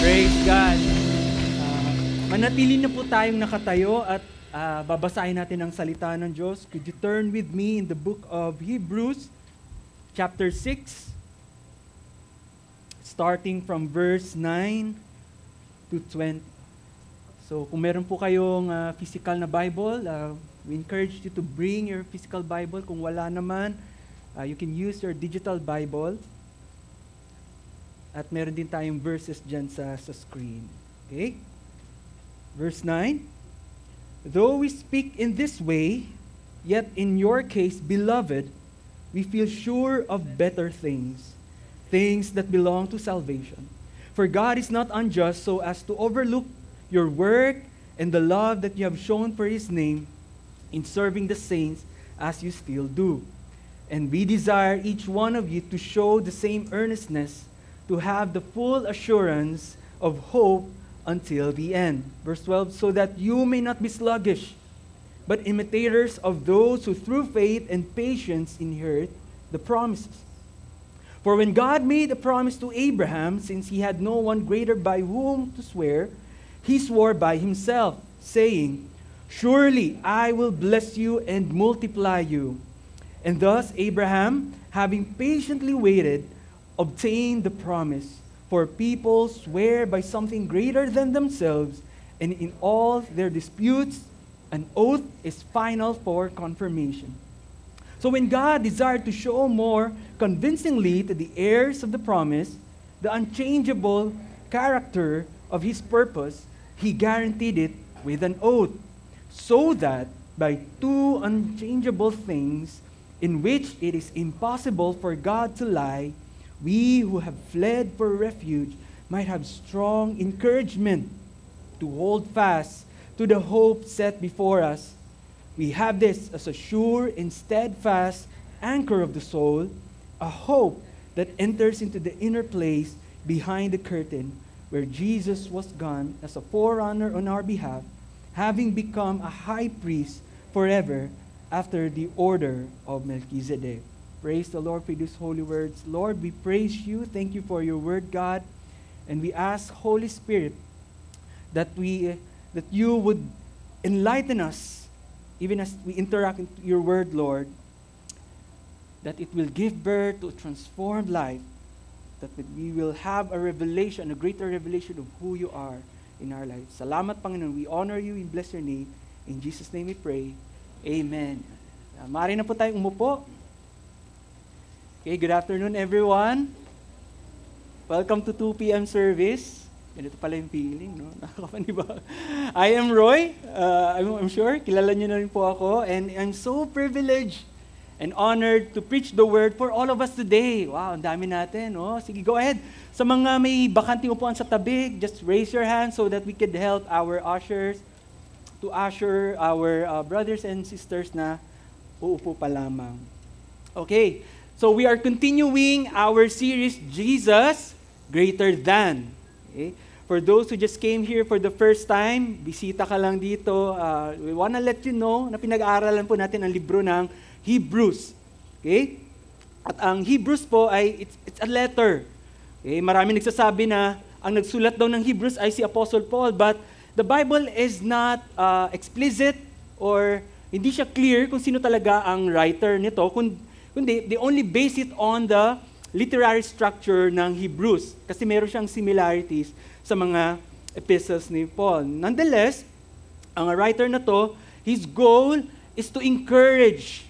Praise God. Manatili na po tayong nakatayo at babasahin natin ang salita ng Diyos. Could you turn with me in the book of Hebrews, chapter 6, starting from verse 9 to 20. So kung meron po kayong physical na Bible, we encourage you to bring your physical Bible. Kung wala naman, you can use your digital Bible. At meron din tayong verses dyan sa screen. Okay? Verse 9. Though we speak in this way, yet in your case, beloved, we feel sure of better things, things that belong to salvation. For God is not unjust so as to overlook your work and the love that you have shown for His name in serving the saints as you still do. And we desire each one of you to show the same earnestness, to have the full assurance of hope until the end. Verse 12, so that you may not be sluggish, but imitators of those who through faith and patience inherit the promises. For when God made a promise to Abraham, since he had no one greater by whom to swear, he swore by himself, saying, surely I will bless you and multiply you. And thus Abraham, having patiently waited, obtained the promise. For people swear by something greater than themselves, and in all their disputes, an oath is final for confirmation. So when God desired to show more convincingly to the heirs of the promise the unchangeable character of His purpose, He guaranteed it with an oath, so that by two unchangeable things in which it is impossible for God to lie, we who have fled for refuge might have strong encouragement to hold fast to the hope set before us. We have this as a sure and steadfast anchor of the soul, a hope that enters into the inner place behind the curtain, where Jesus was gone as a forerunner on our behalf, having become a high priest forever after the order of Melchizedek. Praise the Lord for these holy words. Lord, we praise you. Thank you for your word, God. And we ask, Holy Spirit, that you would enlighten us, even as we interact with your word, Lord, that it will give birth to a transformed life, that we will have a revelation, a greater revelation of who you are in our lives. Salamat, Panginoon. We honor you. We bless your name. In Jesus' name we pray. Amen. Maaari na po tayong umupo. Okay, good afternoon everyone. Welcome to 2 p.m. service. Ganito pala yung feeling, no? Nakakapaniba. I am Roy. I'm sure, kilala niyo na rin po ako. And I'm so privileged and honored to preach the word for all of us today. Wow, ang dami natin. No? Sige, go ahead. Sa mga may bakanting upuan sa tabi, just raise your hand so that we could help our ushers to usher our brothers and sisters na uupo pa lamang. Okay. So we are continuing our series, Jesus Greater Than. Okay? For those who just came here for the first time, bisita ka lang dito, we wanna let you know na pinag-aaralan po natin ang libro ng Hebrews. Okay? At ang Hebrews po ay, it's a letter. Okay? Marami nagsasabi na ang nagsulat daw ng Hebrews ay si Apostle Paul, but the Bible is not explicit or hindi siya clear kung sino talaga ang writer nito, kundi they only base it on the literary structure ng Hebrews kasi meron siyang similarities sa mga epistles ni Paul. Nonetheless, ang writer na to, his goal is to encourage.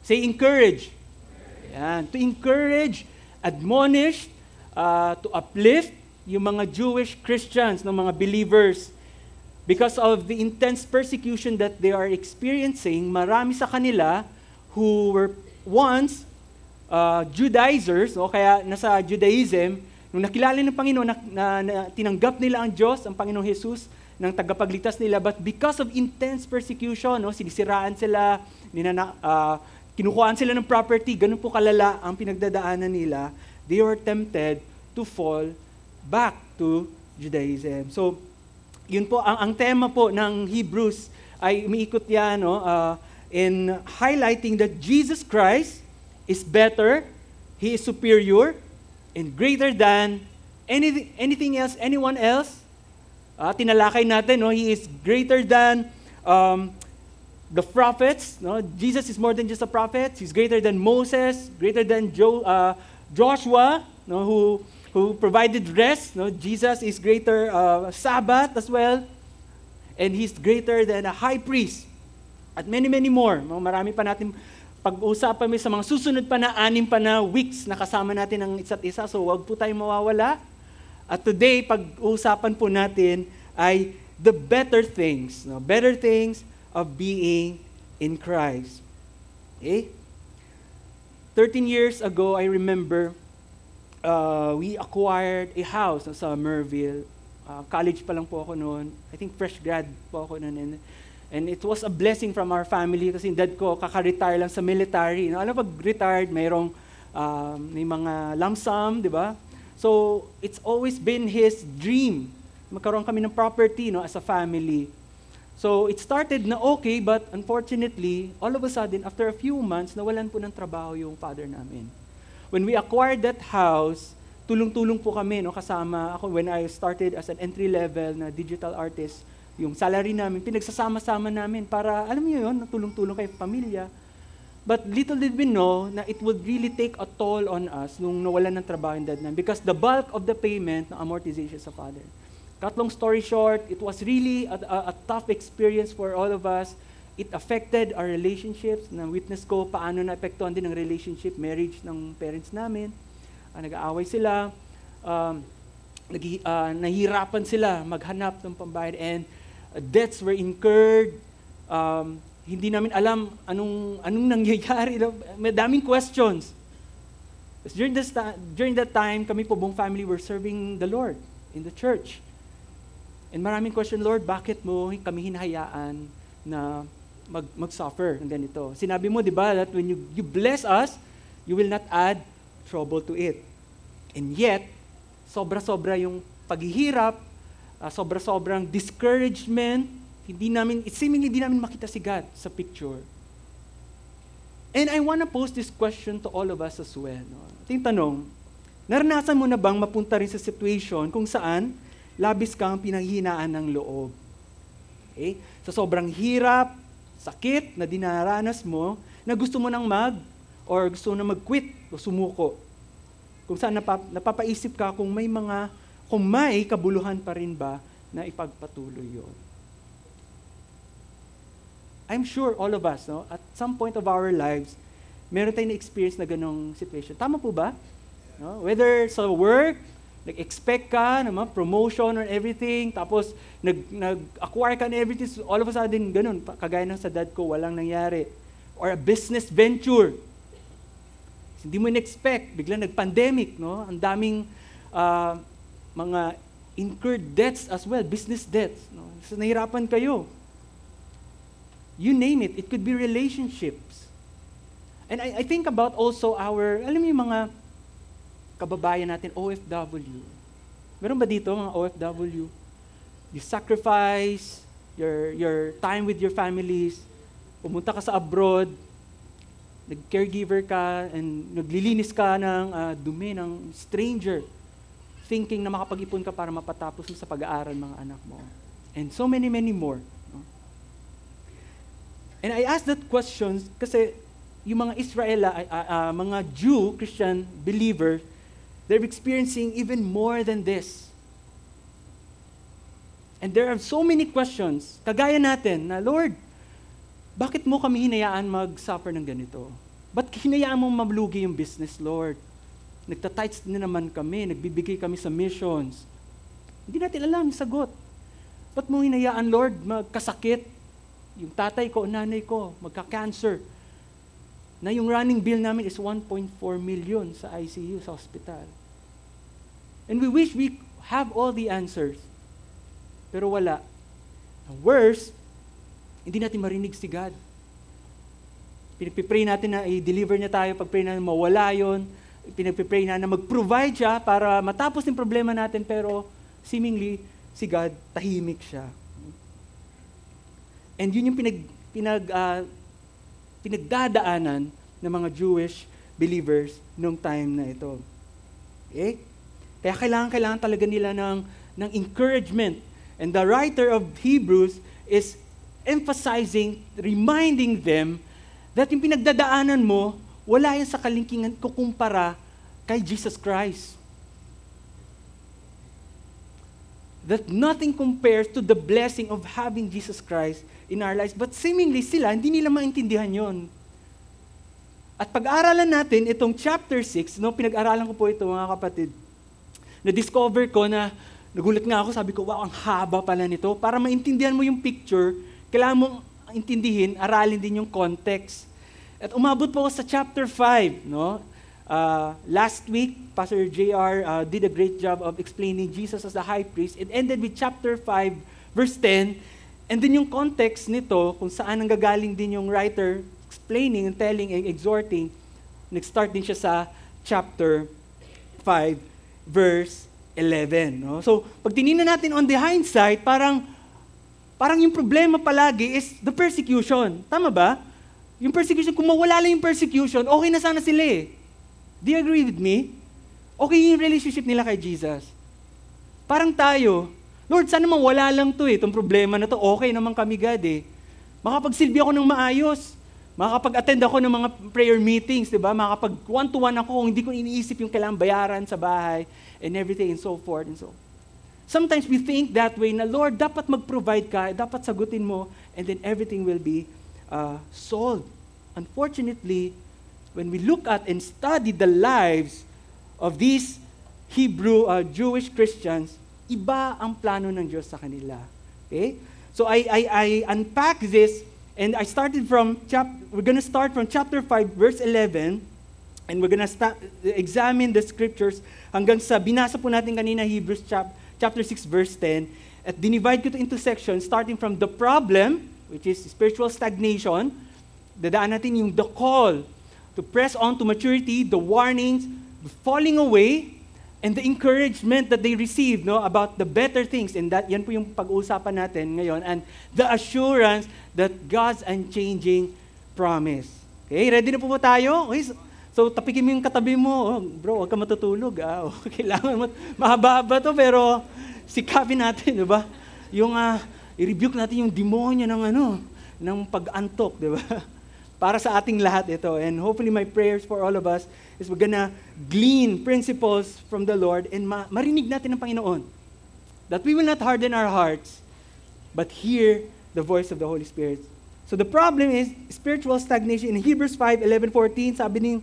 Say encourage. Yan. To encourage, admonish, to uplift yung mga Jewish Christians, ng mga believers. Because of the intense persecution that they are experiencing, marami sa kanila who were once Judaizers, o kaya nasa Judaism, nung nakilala ng Panginoon, na tinanggap nila ang Diyos, ang Panginoong Jesus, ng tagapagligtas nila, but because of intense persecution, sinisiraan sila, kinukuhaan sila ng property, ganun po kalala ang pinagdadaanan nila, they were tempted to fall back to Judaism. So, yun po, ang tema po ng Hebrews ay umiikot yan, in highlighting that Jesus Christ is better, He is superior, and greater than Anything else? Anyone else? Tinalakay natin, no? He is greater than the prophets. No? Jesus is more than just a prophet. He's greater than Moses, greater than Joshua, no? who provided rest. No? Jesus is greater Sabbath as well. And He's greater than a high priest. At many, many more. No? Marami pa natin pag-uusapan sa mga susunod pa na 6 pa na weeks na kasama natin ang isa't isa. So wag po tayong mawawala. At today, pag-uusapan po natin ay the better things. No? Better things of being in Christ. Okay? 13 years ago, I remember, we acquired a house sa Merville. College pa lang po ako noon. I think fresh grad po ako noon. And it was a blessing from our family kasi dad ko kaka-retire lang sa military. No? Alam, pag retired, may mga lump sum, di ba? So, it's always been his dream. Magkaroon kami ng property, no, as a family. So, it started na okay, but unfortunately, all of a sudden, after a few months, nawalan po ng trabaho yung father namin. When we acquired that house, tulong-tulong po kami, no, kasama ako when I started as an entry-level na digital artist, yung salary namin, pinagsasama-sama namin para, alam niyo yun, tulong-tulong kay pamilya. But little did we know na it would really take a toll on us nung nawalan ng trabaho yung dad namin because the bulk of the payment ng amortization sa father. Cut long story short, it was really a tough experience for all of us. It affected our relationships. Na-witness ko paano na-apektuhan din ang relationship, marriage ng parents namin. Nag-aaway sila. Nahihirapan sila maghanap ng pambayad and debts were incurred. Hindi namin alam anong nangyayari. May daming questions. During that time, kami po buong family were serving the Lord in the church. And maraming question, Lord, bakit mo kami hinahayaan na mag-suffer ng ganito? Sinabi mo, di ba, that when you bless us, you will not add trouble to it. And yet, sobra-sobra yung paghihirap, sobra-sobrang discouragement, seemingly hindi namin makita si God sa picture. And I want to pose this question to all of us as well. No? Yung tanong, naranasan mo na bang mapunta rin sa situation kung saan labis kang pinanghihinaan ng loob? Okay? Sa sobrang hirap, sakit na dinaranas mo, na gusto mo nang gusto mo na mag-quit o sumuko. Kung saan napapaisip ka kung may kabuluhan pa rin ba na ipagpatuloy yun. I'm sure all of us, no, at some point of our lives, meron tayong na-experience na ganong situation. Tama po ba? No? Whether sa work, nag-expect ka naman, promotion or everything, tapos nag-acquire ka na everything, so all of a sudden, ganun, kagaya ng sa dad ko, walang nangyari. Or a business venture. Hindi mo in-expect, biglang nag-pandemic, no? Ang daming mga incurred debts as well, business debts. No? So nahirapan kayo. You name it. It could be relationships. And I think about also alam mo yung mga kababayan natin, OFW. Meron ba dito mga OFW? You sacrifice your time with your families, pumunta ka sa abroad, nag-caregiver ka, and naglilinis ka ng dumi ng stranger, thinking na makapag-ipon ka para mapatapos mo sa pag-aaral mga anak mo. And so many, many more. And I ask that question kasi yung mga mga Jew, Christian believers, they're experiencing even more than this. And there are so many questions, kagaya natin, na Lord, bakit mo kami hinayaan mag-suffer ng ganito? Ba't hinayaan mo malugi yung business, Lord? Nagtatights na naman kami, nagbibigay kami sa missions. Hindi natin alam yung sagot. Ba't mo hinayaan, Lord, magkasakit? Yung tatay ko, nanay ko, magka-cancer. Na yung running bill namin is 1.4 million sa ICU, sa hospital. And we wish we have all the answers. Pero wala. Ang worst, hindi natin marinig si God. Pinagpipray natin na i-deliver niya tayo, pag-pray natin mawala yun, pinagpipray na mag-provide siya para matapos yung problema natin, pero seemingly, si God, tahimik siya. And yun yung pinagdadaanan ng mga Jewish believers nung time na ito. Okay? Kaya kailangan talaga nila ng encouragement. And the writer of Hebrews is emphasizing, reminding them that yung pinagdadaanan mo, wala yan sa kalingkingan kukumpara kay Jesus Christ. That nothing compares to the blessing of having Jesus Christ in our lives. But seemingly sila, hindi nila maintindihan yon. At pag-aralan natin itong chapter 6, no, pinag-aralan ko po ito mga kapatid, na-discover ko na, nagulat nga ako, sabi ko, wow, ang haba pala nito. Para maintindihan mo yung picture, kailangan mong intindihin, aralin din yung context. At umabot po ako sa chapter 5, no? Last week, Pastor JR did a great job of explaining Jesus as the high priest. It ended with chapter 5, verse 10. And then yung context nito, kung saan nanggagaling din yung writer, explaining and telling and exhorting, nag-start din siya sa chapter 5, verse 11. No? So, pag tinignan natin on the hindsight, parang yung problema palagi is the persecution. Tama ba? Yung persecution, kung mawala lang yung persecution, okay na sana sila eh. Do you agree with me? Okay yung relationship nila kay Jesus. Parang tayo, Lord, sana mawala lang to eh, itong problema na to, okay naman kami God eh. Makapagsilbi ako ng maayos, makakapag-attend ako ng mga prayer meetings, di ba? Makakapag one-to-one ako kung hindi ko iniisip yung kailangang bayaran sa bahay and everything and so forth and so. Sometimes we think that way na, Lord, dapat mag-provide ka, dapat sagutin mo, and then everything will be solved. Unfortunately, when we look at and study the lives of these Hebrew Jewish Christians, iba ang plano ng Diyos sa kanila. Okay? So I unpack this, and I started we're going to start from chapter 5, verse 11, and we're going to examine the scriptures hanggang sa binasa po natin kanina, Hebrews chapter 6, verse 10, at dinivide ko ito into sections, starting from the problem, which is spiritual stagnation, dadaan natin yung the call to press on to maturity, the warnings, the falling away, and the encouragement that they receive, no, about the better things. And that, yan po yung pag-uusapan natin ngayon. And the assurance that God's unchanging promise. Okay, ready na po ba tayo? Okay, so tapikin mo yung katabi mo. Oh, bro, huwag ka matutulog. Kailangan mo, mahaba-haba to, pero sikapin natin, di ba? Yung, i-rebuke natin yung demonyo ng pag-antok, di ba? Para sa ating lahat ito. And hopefully my prayers for all of us is we're gonna glean principles from the Lord and marinig natin ng Panginoon. That we will not harden our hearts, but hear the voice of the Holy Spirit. So the problem is spiritual stagnation. In Hebrews 5:11-14, sabi ni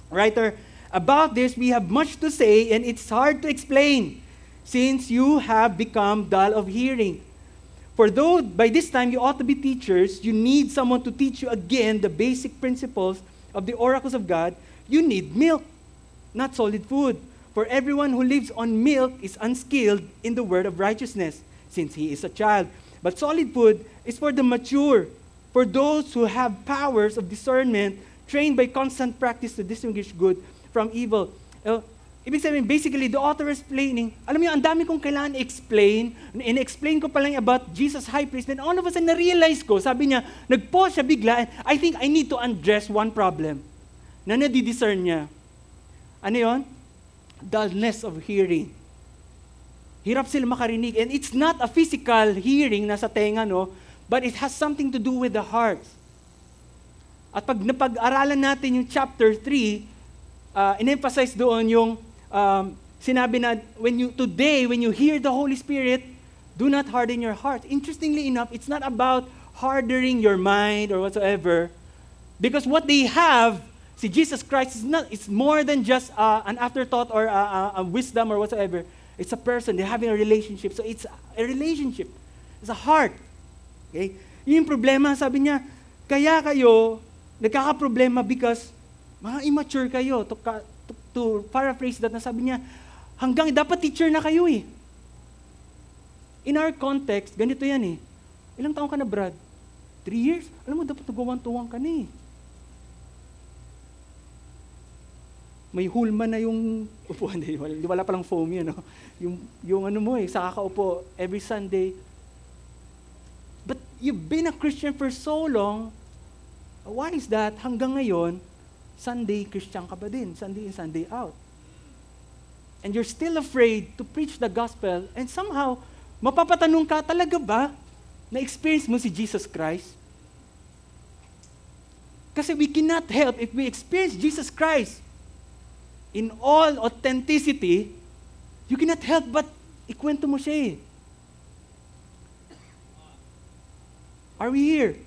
writer, about this we have much to say and it's hard to explain since you have become dull of hearing. For though by this time you ought to be teachers, you need someone to teach you again the basic principles of the oracles of God. You need milk, not solid food. For everyone who lives on milk is unskilled in the word of righteousness, since he is a child. But solid food is for the mature, for those who have powers of discernment, trained by constant practice to distinguish good from evil. Ibig sabihin, basically, the author is explaining, alam niyo, ang dami kong kailangan i-explain, in-explain ko pa lang about Jesus high priest, then all of a sudden, na-realize ko, sabi niya, nag-pause siya bigla, and I think I need to address one problem na nadi-discern niya. Ano yon? Dullness of hearing. Hirap sila makarinig, and it's not a physical hearing na sa tenga, no? But it has something to do with the heart. At pag napag-aralan natin yung chapter 3, in-emphasize doon yung sinabi na when you hear the Holy Spirit, do not harden your heart. Interestingly enough, it's not about hardening your mind or whatsoever, because what they have, si Jesus Christ it's more than just an afterthought or a wisdom or whatsoever. It's a person. They're having a relationship. So it's a relationship. It's a heart. Okay? Yung problema, sabi niya, kaya kayo nagkakaproblema because mga immature kayo. To paraphrase that, na sabi niya, hanggang dapat teacher na kayo eh. In our context, ganito yan eh. Ilang taon ka na, Brad? 3 years? Alam mo, dapat nag-1-to-1 ka na eh. May hulma na yung upuan. Wala palang foam yun. No? Yung ano mo eh, sa kakaupo every Sunday. But you've been a Christian for so long, why is that hanggang ngayon, Sunday Christian ka ba din? Sunday in, Sunday out. and you're still afraid to preach the gospel, and somehow, mapapatanong ka, talaga ba na-experience mo si Jesus Christ? Kasi we cannot help if we experience Jesus Christ in all authenticity, you cannot help but ikwento mo siya eh. Are we here?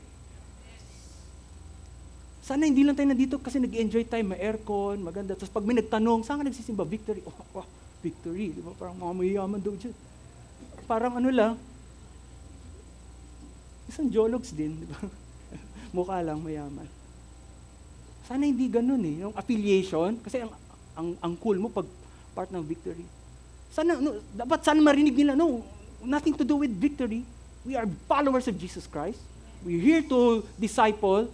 Sana hindi lang tayo nandito kasi nag-enjoy tayo, may aircon, maganda. Tapos pag may nagtanong, saan ka nagsisimba? Victory. Oh, victory. Di ba? Parang mga mayayaman daw dyan. Parang ano lang, isang jologs din, di ba? Mukha lang, mayaman. Sana hindi ganun eh. Yung affiliation, kasi ang cool mo pag part ng victory. Dapat sana marinig nila, no, nothing to do with victory. We are followers of Jesus Christ. We're here to disciple.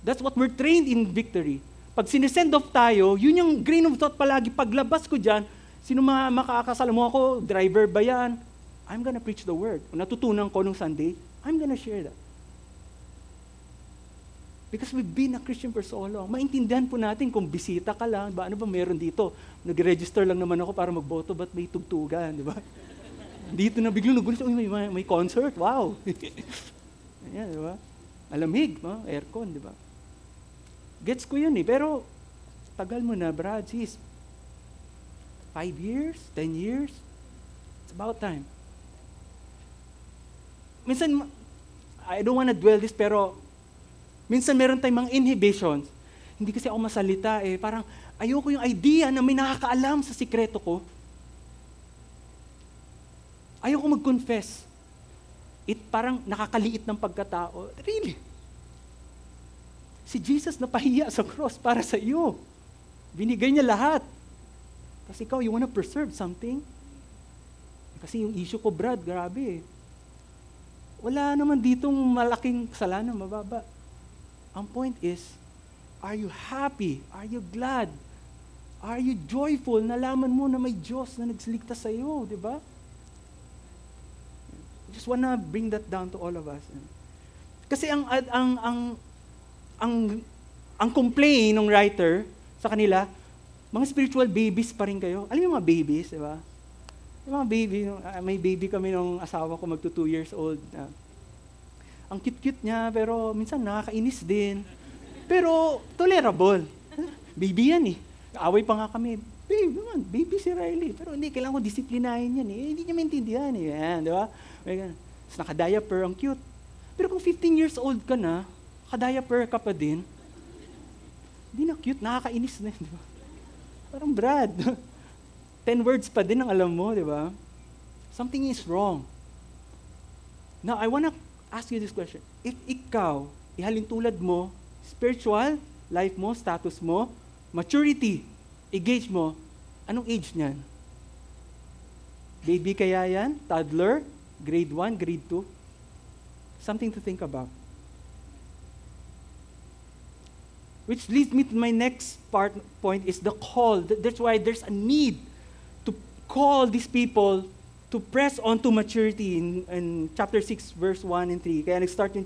That's what we're trained in victory. Pag sinesend off tayo, yun yung grain of thought palagi. Paglabas ko dyan, sino makakasala mo ako? Driver ba yan? I'm gonna preach the word. Kung natutunan ko nung Sunday, I'm gonna share that. Because we've been a Christian for so long. Maintindihan po natin kung bisita ka lang, ano ba meron dito? Nag-register lang naman ako para magboto, ba't may tugtugan, di ba? Dito na biglang nagulis, may concert, wow. Ayan, di ba? Malamig, no? Aircon, di ba? Gets ko yun eh, pero tagal mo na, Brad, sis. 5 years? 10 years? It's about time. Minsan, I don't wanna dwell this, pero minsan meron tayong mga inhibitions. Hindi kasi ako masalita eh. Parang ayoko yung idea na may nakakaalam sa sikreto ko. Ayoko mag-confess. Parang nakakaliit ng pagkatao. Really? Si Jesus napahiya sa cross para sa iyo. Binigay niya lahat. Kasi ikaw, you wanna preserve something? Kasi yung issue ko, Brad, grabe eh. Wala naman ditong malaking kasalanan, mababa. Ang point is, are you happy? Are you glad? Are you joyful? Nalaman mo na may Diyos na nagsiligtas sa iyo, di ba? I just wanna bring that down to all of us. Kasi ang complaint ng writer sa kanila, mga spiritual babies pa rin kayo. Alam mo yung mga babies, di ba? Yung mga baby, may baby kami nung asawa ko magto 2 years old. Ang cute-cute niya, pero minsan nakakainis din. Pero tolerable. Baby yan eh. Away pa nga kami. Baby si Riley. Pero hindi, kailangan ko disiplinahin yan eh. Hindi niya maintindihan eh. Yan, di ba? Tapos naka-diaper, ang cute. Pero kung 15 years old ka na, naka-diaper ka pa din, hindi na cute, nakakainis na. Di ba? Parang Brad. 10 words pa din ang alam mo, di ba? Something is wrong. Now, I wanna ask you this question. If ikaw, ihalintulad mo, spiritual, life mo, status mo, maturity, age mo, anong age niyan? Baby kaya yan? Toddler? Grade 1, grade 2? Something to think about. Which leads me to my next point is the call. That's why there's a need to call these people to press on to maturity in chapter 6, verse 1 and 3. Kaya nag-start yung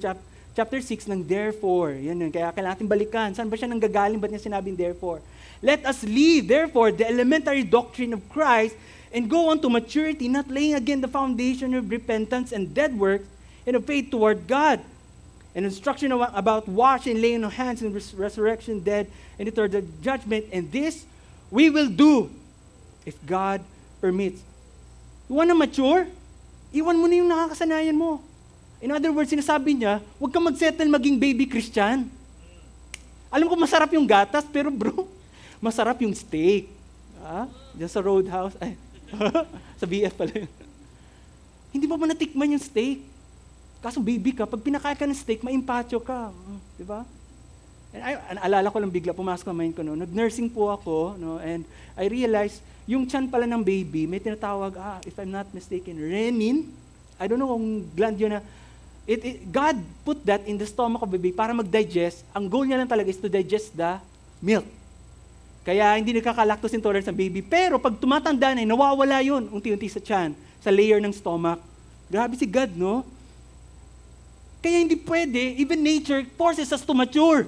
chapter 6 ng therefore. Yan yun. Kaya kailangan natin balikan. Saan ba siya nanggagaling? Ba't niya sinabing therefore? Let us leave, therefore, the elementary doctrine of Christ and go on to maturity, not laying again the foundation of repentance and dead works and of faith toward God. An instruction about washing, laying on hands, and resurrection, dead, and eternal judgment. And this we will do if God permits. You wanna mature? Iwan mo na yung nakakasanayan mo. In other words, sinasabi niya, huwag kang mag-settle maging baby Christian. Alam ko masarap yung gatas, pero bro, masarap yung steak. Diyan sa Roadhouse. Ay, sa BF pala yun. Hindi pa natikman yung steak. Kaso baby ka, pag pinakain ka ng steak, maimpacho ka. Di ba? And alala ko lang bigla, pumasok ang mind ko, no? Nag-nursing po ako, no? And I realized, yung tiyan pala ng baby, may tinatawag, if I'm not mistaken, renin. I don't know kung gland yun na. God put that in the stomach of baby para mag-digest. Ang goal niya lang talaga is to digest the milk. Kaya hindi nagkaka-lactose intolerance ng baby. Pero pag tumatanda na, nawawala yun unti-unti sa tiyan, sa layer ng stomach. Grabe si God, no? Kaya hindi pwede, even nature forces us to mature.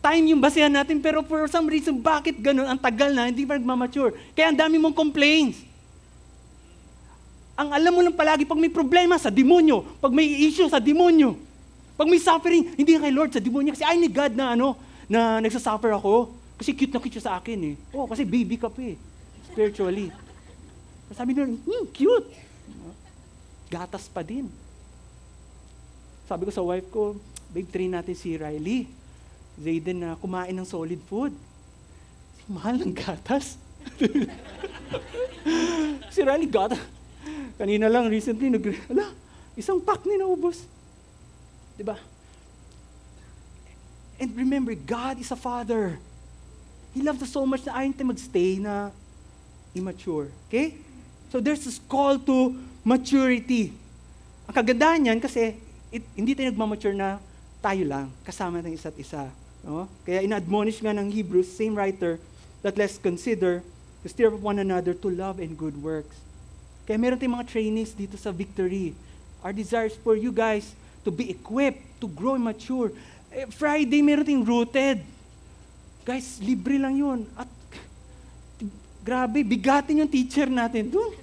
time yung basehan natin, pero for some reason, bakit ganun? Ang tagal na, hindi pa nagmamature. Kaya ang dami mong complaints. Ang alam mo lang palagi, pag may problema, sa demonyo. Pag may issue, sa demonyo. Pag may suffering, hindi kay Lord, sa demonyo. Kasi I need God na nagsasuffer ako. Kasi cute na cute siya sa akin eh. Oh, kasi baby ka pa eh. Spiritually. Sabi nila, cute. Gatas pa din. Sabi ko sa wife ko, babe, train natin si Riley. Zayden na kumain ng solid food. Mahal ng gatas. Si Riley, gatas. Kanina lang, recently, isang pack ni naubos. Diba? And remember, God is a Father. He loves us so much na ayaw tayo magstay na immature. Okay? So there's this call to maturity. Ang kagandahan niyan kasi hindi tayo nagmamature na tayo lang, kasama ng isa't isa. No? Kaya ina-admonish nga ng Hebrews, same writer, that let's consider to stir up one another to love and good works. Kaya meron tayong mga trainings dito sa Victory. Our desire is for you guys to be equipped, to grow and mature. Friday, meron tayong rooted. Guys, libre lang yun. At grabe, bigatin yung teacher natin doon.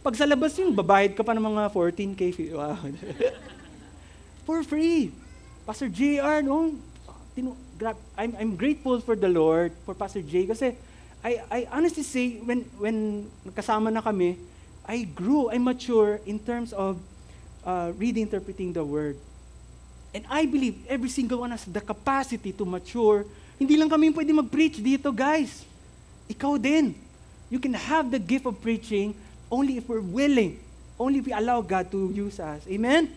Pag sa labas yun, babayad ka pa ng mga 14K fee. Wow. For free. Pastor JR, no? I'm grateful for the Lord, for Pastor J, kasi I honestly say, when kasama na kami, I grew, I mature in terms of reading, interpreting the Word. And I believe every single one has the capacity to mature. Hindi lang kami pwede mag-preach dito, guys. Ikaw din. You can have the gift of preaching only if we're willing. Only if we allow God to use us. Amen?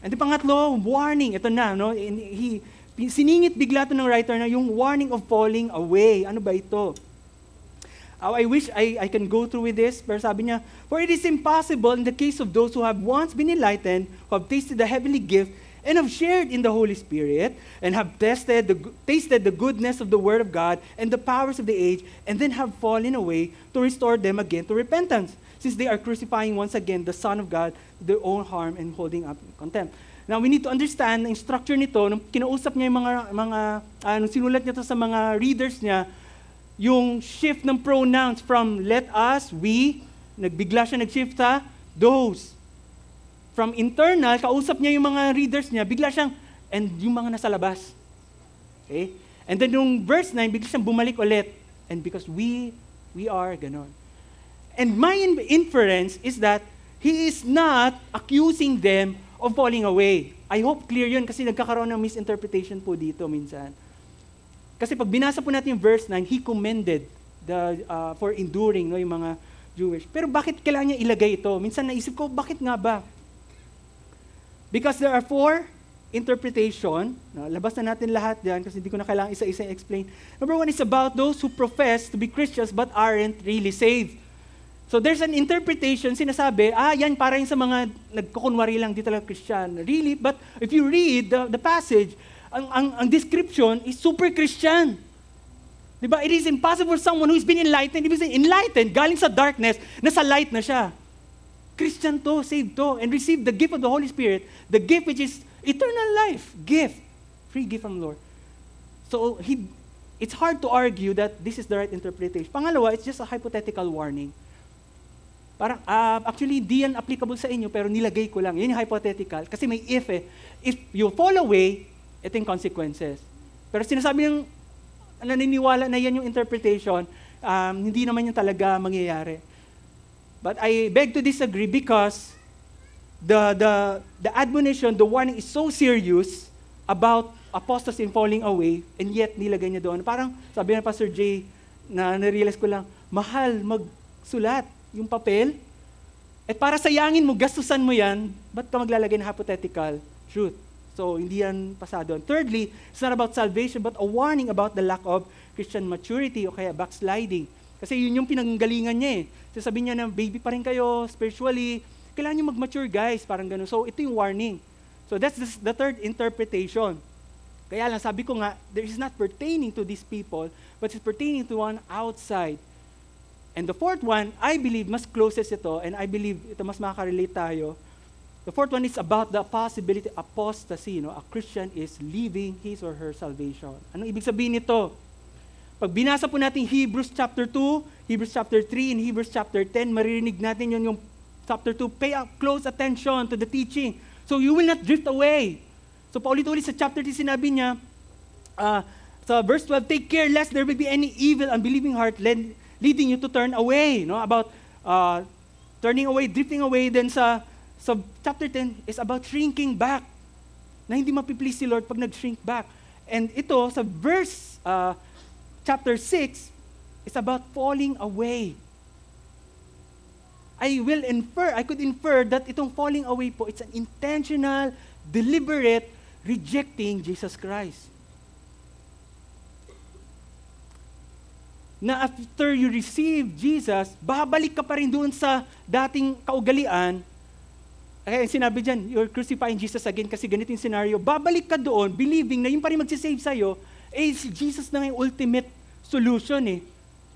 And the pangatlo, warning. Ito na, no? Siningit bigla ito ng writer na yung warning of falling away. Ano ba ito? I wish I can go through with this. Pero sabi niya, for it is impossible in the case of those who have once been enlightened, who have tasted the heavenly gift, and have shared in the Holy Spirit, and have tasted the goodness of the Word of God and the powers of the age, and then have fallen away, to restore them again to repentance, since they are crucifying once again the Son of God to their own harm and holding up in contempt. Now, we need to understand ang structure nito, nung kinausap niya yung nung sinulat niya to sa mga readers niya, yung shift ng pronouns from let us, we, nagbigla siya nag-shift sa those. From internal, kausap niya yung mga readers niya, bigla siyang, and yung mga nasa labas. Okay? And then yung verse 9, bigla siyang bumalik ulit. And because we are, ganon. And my inference is that he is not accusing them of falling away. I hope clear yun kasi nagkakaroon ng misinterpretation po dito minsan. Kasi pag binasa po natin yung verse 9, he commended for enduring, no, yung mga Jewish. Pero bakit kailangan niya ilagay ito? Minsan naisip ko, bakit nga ba? Because there are 4 interpretation. Labas na natin lahat yan kasi hindi ko na kailangan isa-isa explain. Number 1 is about those who profess to be Christians but aren't really saved. So there's an interpretation, sinasabi, yan para yung sa mga nagkukunwari lang, di talaga Christian. Really? But if you read the passage, ang description is super Christian. Diba? It is impossible for someone who's been enlightened, ibig sabihin, enlightened, galing sa darkness, nasa light na siya. Christian to, saved to, and receive the gift of the Holy Spirit, the gift which is eternal life, gift, free gift from the Lord. So it's hard to argue that this is the right interpretation. Pangalawa, it's just a hypothetical warning. Parang, actually, di yan applicable sa inyo, pero nilagay ko lang. Yan yung hypothetical, kasi may if eh. If you fall away, ito yung consequences. Pero sinasabi ng naniniwala na yan yung interpretation, hindi naman yung talaga mangyayari. But I beg to disagree because the admonition, the warning is so serious about apostasy and falling away, and yet nilagay niya doon. Parang sabi na Pastor J, na narealize ko lang, mahal magsulat yung papel, at para sayangin mo, gastusan mo yan, ba't ka maglalagay ng hypothetical truth? So, hindi yan pasado. And thirdly, it's not about salvation, but a warning about the lack of Christian maturity o kaya backsliding. Kasi yun yung pinanggalingan niya eh. So sabi niya na baby pa rin kayo spiritually, kailangan niyo mag-mature guys, parang gano'n. So ito yung warning. So that's the third interpretation. Kaya lang sabi ko nga, there is not pertaining to these people, but it's pertaining to one outside. And the fourth one, I believe, mas closest ito, and I believe ito mas makaka-relate tayo, The fourth one is about the possibility apostasy. A Christian is leaving his or her salvation. Anong ibig sabihin nito? Pag binasa po natin Hebrews chapter 2, Hebrews chapter 3, and Hebrews chapter 10, maririnig natin yung chapter 2, pay close attention to the teaching. So you will not drift away. So paulit-ulit sa chapter 3, sinabi niya, sa verse 12, take care lest there will be any evil, unbelieving heart leading you to turn away. About turning away, drifting away. Then sa chapter 10 is about shrinking back. Na hindi mapiplease si Lord pag nag-shrink back. And ito, sa verse chapter 6, is about falling away. I could infer that itong falling away po, it's an intentional, deliberate rejecting Jesus Christ. Na after you receive Jesus, babalik ka pa rin doon sa dating kaugalian. Kaya sinabi dyan, you're crucifying Jesus again kasi ganito yung scenario. Babalik ka doon, believing na yung pa rin magsisave sa'yo, si Jesus na yung ultimate solution eh.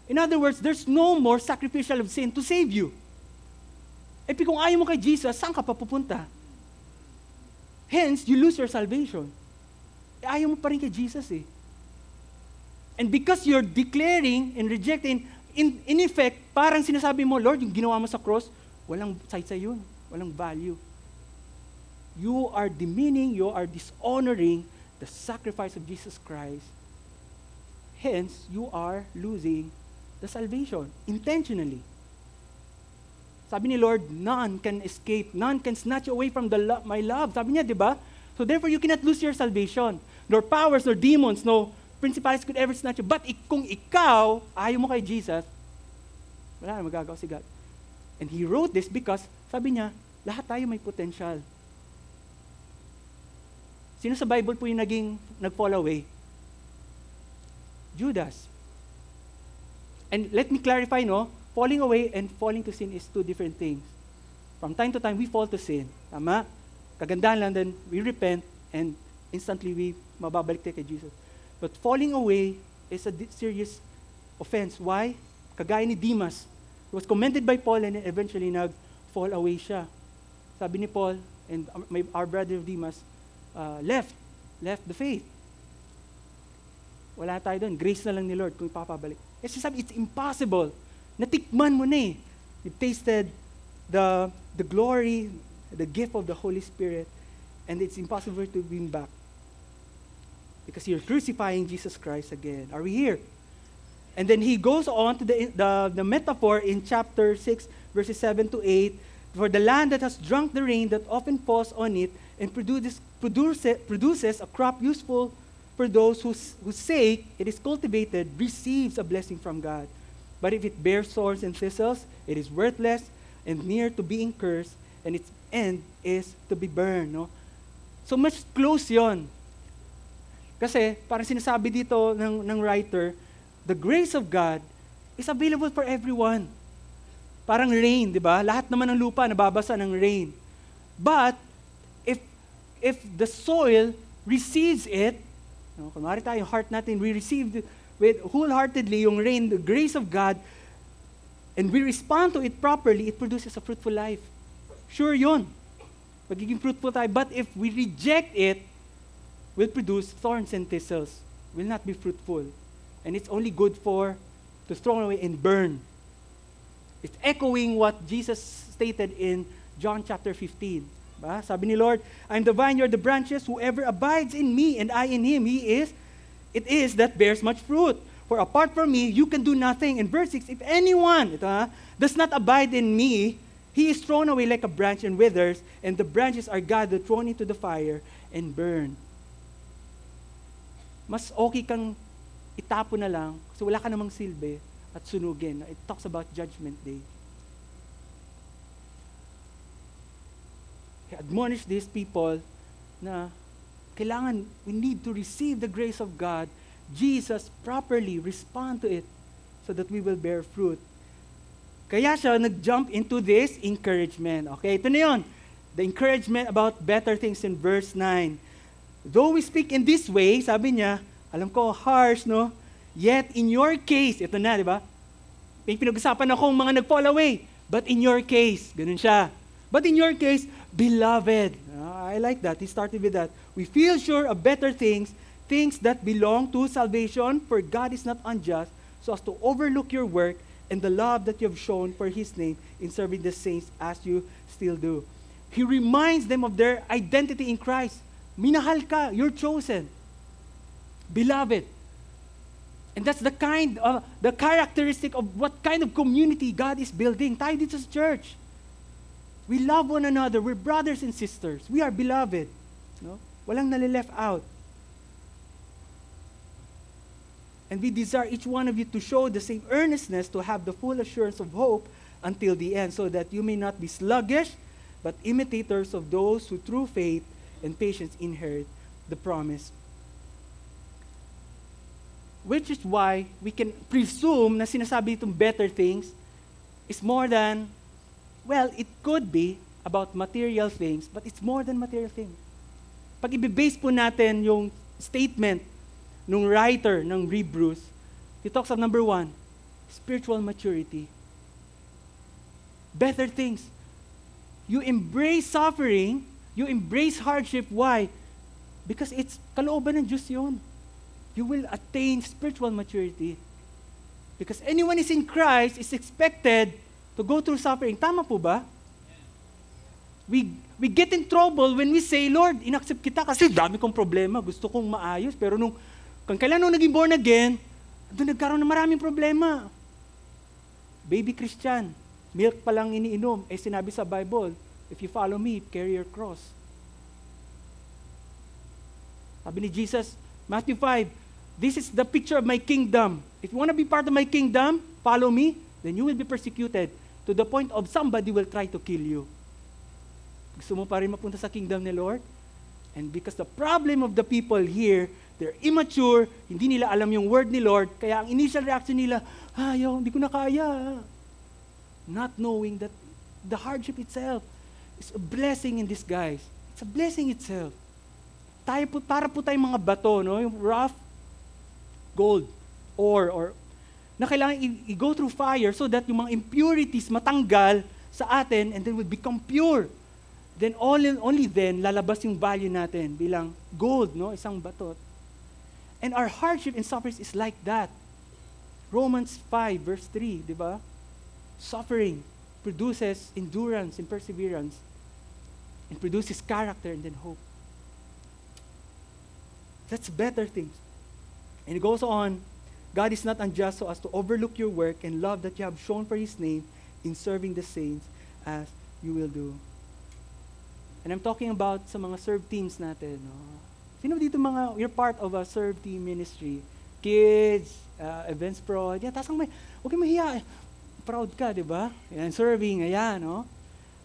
In other words, there's no more sacrificial of sin to save you. Kung ayaw mo kay Jesus, saan ka pa pupunta? Hence, you lose your salvation. Ayaw mo pa rin kay Jesus eh. And because you're declaring and rejecting, in effect, parang sinasabi mo, Lord, yung ginawa mo sa cross, walang say yun, walang value. You are demeaning, you are dishonoring the sacrifice of Jesus Christ. Hence, you are losing the salvation, intentionally. Sabi ni Lord, none can escape, none can snatch away from my love. Sabi niya, di ba? So therefore, you cannot lose your salvation. Nor powers, nor demons, no principalities could ever snatch you. But kung ikaw, ayaw mo kay Jesus, wala na magagawa si God. And He wrote this because, sabi niya, lahat tayo may potential. Sino sa Bible po yung nag-fall away? Judas. And let me clarify, falling away and falling to sin is two different things. From time to time, we fall to sin. Tama? Kagandahan lang, then we repent, and instantly we mababalik tayo kay Jesus. But falling away is a serious offense. Why? Kagaya ni Demas. He was commended by Paul and eventually nag-fall away siya. Sabi ni Paul, and our brother Demas, left the faith. Wala tayo doon. Grace na lang ni Lord kung ipapabalik. Kasi sabi, it's impossible. Natikman mo na eh. You've tasted the glory, the gift of the Holy Spirit, and it's impossible to bring back. Because you're crucifying Jesus Christ again. Are we here? And then he goes on to the metaphor in chapter 6, verses 7 to 8. For the land that has drunk the rain that often falls on it and produces a crop useful for those whose sake it is cultivated, receives a blessing from God. But if it bears thorns and thistles, it is worthless and near to being cursed, and its end is to be burned. So much close yon. Kasi, parang sinasabi dito ng writer, the grace of God is available for everyone. Parang rain, di ba? Lahat naman ng lupa nababasa ng rain. But, if the soil receives it, kunwari tayo, yung heart natin, we received with wholeheartedly yung rain, the grace of God, and we respond to it properly, it produces a fruitful life. Sure yun. Magiging fruitful tayo. But if we reject it, will produce thorns and thistles, will not be fruitful. And it's only good to throw away and burn. It's echoing what Jesus stated in John chapter 15. Ba? Sabi ni Lord, I'm the vine, you're the branches, whoever abides in me and I in him, it is that bears much fruit. For apart from me, you can do nothing. In verse 6, if anyone does not abide in me, he is thrown away like a branch and withers, and the branches are gathered, thrown into the fire, and burned. Mas okay kang itapo na lang kasi wala ka namang silbi at sunugin. It talks about Judgment Day. I admonish these people na kailangan, we need to receive the grace of God, Jesus, properly respond to it so that we will bear fruit. Kaya siya nag-jump into this encouragement. Okay, ito na yun. The encouragement about better things in verse 9. Though we speak in this way, sabi niya, alam ko, harsh, Yet in your case, ito na, di ba? May pinag-usapan akong mga nag-fall away. But in your case, ganun siya. But in your case, beloved. I like that. He started with that. We feel sure of better things, things that belong to salvation, for God is not unjust, so as to overlook your work and the love that you have shown for His name in serving the saints as you still do. He reminds them of their identity in Christ. Minahal ka, you're chosen. Beloved. And that's the characteristic of what kind of community God is building. Tayo dito sa church. We love one another. We're brothers and sisters. We are beloved. No? Walang nalileft out. And we desire each one of you to show the same earnestness to have the full assurance of hope until the end, so that you may not be sluggish, but imitators of those who through faith and patience inherit the promise. Which is why we can presume na sinasabi itong better things is more than, well, it could be about material things, but it's more than material things. Pag i-base po natin yung statement nung writer ng Hebrews, he talks of number 1, spiritual maturity. Better things. You embrace suffering, you embrace hardship. Why? Because it's kalooban ng Diyos yun. You will attain spiritual maturity. Because anyone is in Christ is expected to go through suffering. Tama po ba? We get in trouble when we say, Lord, inaccept kita kasi dami kong problema, gusto kong maayos. Pero kung kailan nung naging born again, doon nagkaroon ng maraming problema. Baby Christian, milk pa lang iniinom. Sinabi sa Bible, if you follow me, carry your cross. Sabi ni Jesus, Matthew 5, this is the picture of my kingdom. If you want to be part of my kingdom, follow me, then you will be persecuted to the point of somebody will try to kill you. Gusto mo pa rin mapunta sa kingdom ni Lord? And because the problem of the people here, they're immature, hindi nila alam yung word ni Lord, kaya ang initial reaction nila, ayaw, hindi ko na kaya. Not knowing that the hardship itself is a blessing in disguise. It's a blessing itself. Para po tayong mga bato, no? Yung rough gold, or na kailangan i-go through fire so that yung mga impurities matanggal sa atin and then will become pure. Then only then lalabas yung value natin bilang gold, no? Isang bato. And our hardship and suffering is like that. Romans 5 verse 3, di ba? Suffering produces endurance and perseverance and produces character and then hope. That's better things. And it goes on, God is not unjust so as to overlook your work and love that you have shown for His name in serving the saints as you will do. And I'm talking about sa mga serve teams natin. No? Sino dito you're part of a serve team ministry? Kids, events pro, yeah, huwag kang mahiya. Proud ka, di ba? Yan, serving, ayan, no?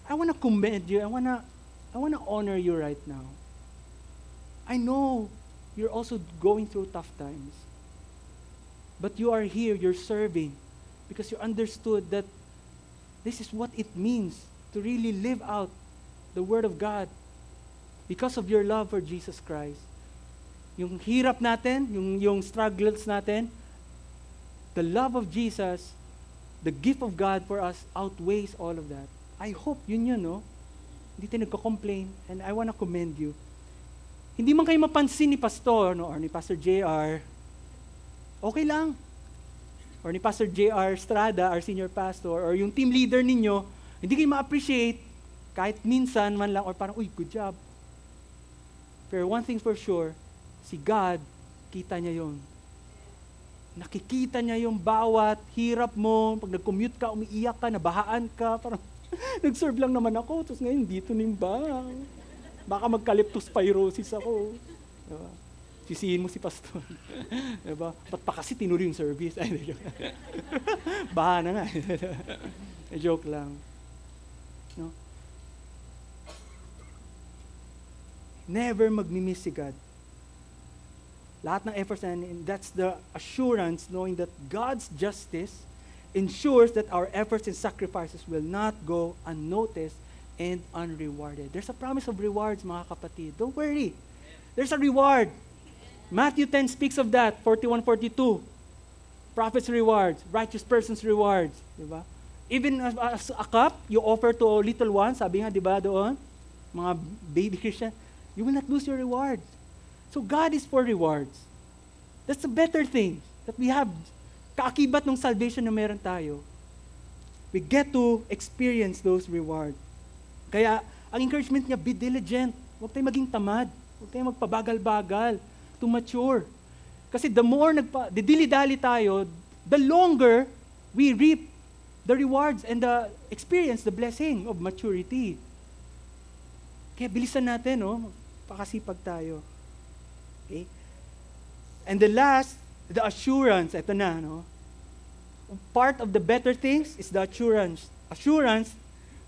I want to commend you. I want to honor you right now. I know you're also going through tough times. But you are here, you're serving, because you understood that this is what it means to really live out the Word of God because of your love for Jesus Christ. Yung hirap natin, yung struggles natin, the love of Jesus, the gift of God for us outweighs all of that. I hope yun, no? Hindi tayo nagko-complain, and I want to commend you. Hindi man kayo mapansin ni Pastor, no, or ni Pastor JR, okay lang. Or ni Pastor JR Estrada, our senior pastor, or yung team leader ninyo, hindi kayo ma-appreciate kahit minsan man lang, or parang, uy, good job. Pero one thing for sure, si God, kita niya yon. Nakikita niya yung bawat hirap mo, pag nag-commute ka, umiiyak ka, nabahaan ka, parang, nag-serve lang naman ako, tapos ngayon dito na yung bang. Baka magka-leptospirosis ako. Diba? Sisihin mo si Pastor. Diba? Ba't pa kasi tinuloy yung service? Ay, joke. Baha na nga. Joke lang. No? Never magmimiss si God. Lahat ng efforts, and that's the assurance knowing that God's justice ensures that our efforts and sacrifices will not go unnoticed and unrewarded. There's a promise of rewards, mga kapatid. Don't worry. There's a reward. Matthew 10 speaks of that, 41-42. Prophets' rewards, righteous persons' rewards. Diba? Even as a cup, you offer to little ones, sabi nga, di ba doon, mga baby Christian, you will not lose your reward. So God is for rewards. That's a better thing that we have. Kaakibat ng salvation na meron tayo. We get to experience those rewards. Kaya, ang encouragement niya, be diligent. Huwag tayong maging tamad. Huwag tayong magpabagal-bagal to mature. Kasi the more didili-dali tayo, the longer we reap the rewards and the experience, the blessing of maturity. Kaya bilisan natin, no? Pakasipag tayo. Okay? And the last, the assurance, ito na, no? Part of the better things is the assurance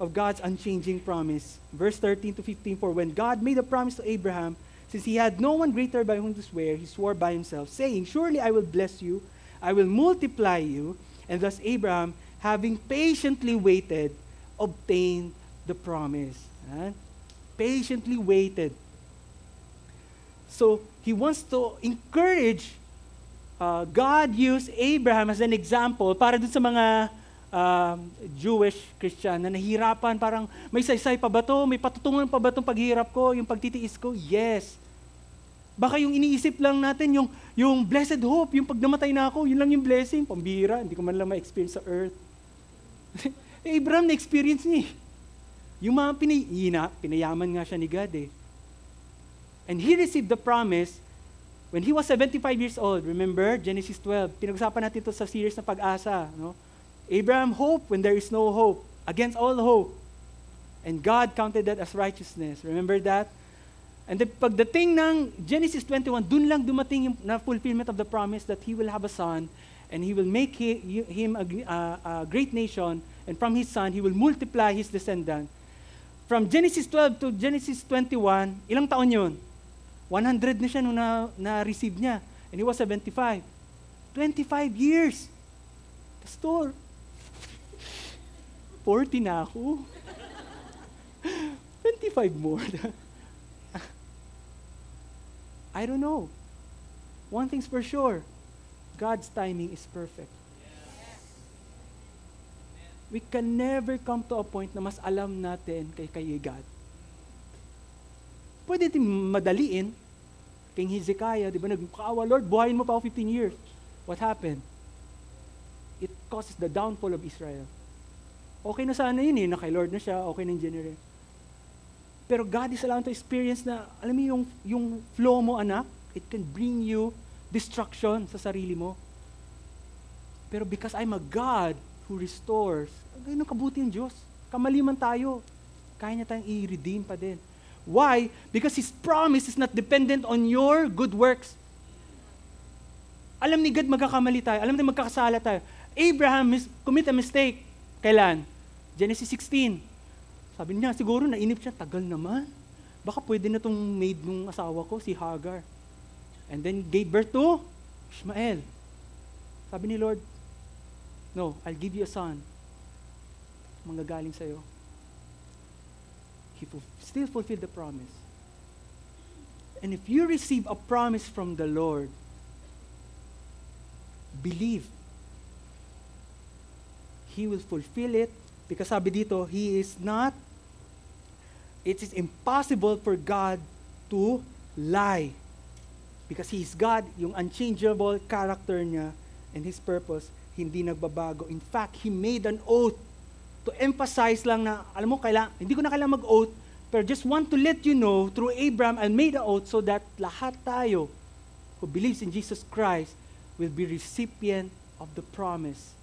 of God's unchanging promise. Verse 13 to 15, for when God made a promise to Abraham, since he had no one greater by whom to swear, he swore by himself, saying, surely I will bless you, I will multiply you, and thus Abraham, having patiently waited, obtained the promise. Patiently waited. So, he wants to encourage, God used Abraham as an example para dun sa mga Jewish Christian na nahihirapan, parang may saysay pa ba to? May patutungan pa ba itong paghihirap ko? Yung pagtitiis ko? Yes. Baka yung iniisip lang natin, yung blessed hope, yung pag namatay na ako, yun lang yung blessing. Pambira, hindi ko man lang ma-experience sa earth. Abraham na-experience niya. Yung mga pinayaman nga siya ni God eh. And he received the promise when he was 75 years old. Remember, Genesis 12. Pinag-usapan natin ito sa series na Pag-asa. No? Abraham hoped when there is no hope, against all hope. And God counted that as righteousness. Remember that? And then pagdating ng Genesis 21, dun lang dumating yung fulfillment of the promise that he will have a son, and he will make him a great nation, and from his son, he will multiply his descendant. From Genesis 12 to Genesis 21, ilang taon yun? 100 na siya nung na-receive niya. And he was 75. 25 years. Pastor, 40 na ako. 25 more. I don't know. One thing's for sure. God's timing is perfect. We can never come to a point na mas alam natin kay God. Pwede din madaliin. King Hezekiah, di ba, nagkaawa, Lord, buhayin mo pa ako 15 years. What happened? It causes the downfall of Israel. Okay na sana yun eh, na kay Lord na siya, okay na yung general. Pero God is allowing to experience na, alam mo yung flow mo, anak, it can bring you destruction sa sarili mo. Pero because I'm a God who restores, ganun kabuti yung Diyos. Kamali man tayo, kaya niya tayong i-redeem pa din. Why? Because His promise is not dependent on your good works. Alam ni God magkakamali tayo, alam ni magkakasala tayo. Abraham commit a mistake. Kailan? Genesis 16. Sabi niya, siguro nainip siya, tagal naman. Baka pwede na itong maid ng asawa ko, si Hagar. And then gave birth to Ishmael. Sabi ni Lord, no, I'll give you a son. Manggagaling sa'yo. He still fulfilled the promise. And if you receive a promise from the Lord, believe. He will fulfill it because sabi dito, it is impossible for God to lie. Because He is God, yung unchangeable character niya and His purpose, hindi nagbabago. In fact, He made an oath to emphasize lang na, alam mo, hindi ko na kailangan mag-oath, pero just want to let you know, through Abraham, I made an oath so that lahat tayo who believes in Jesus Christ will be recipient of the promise,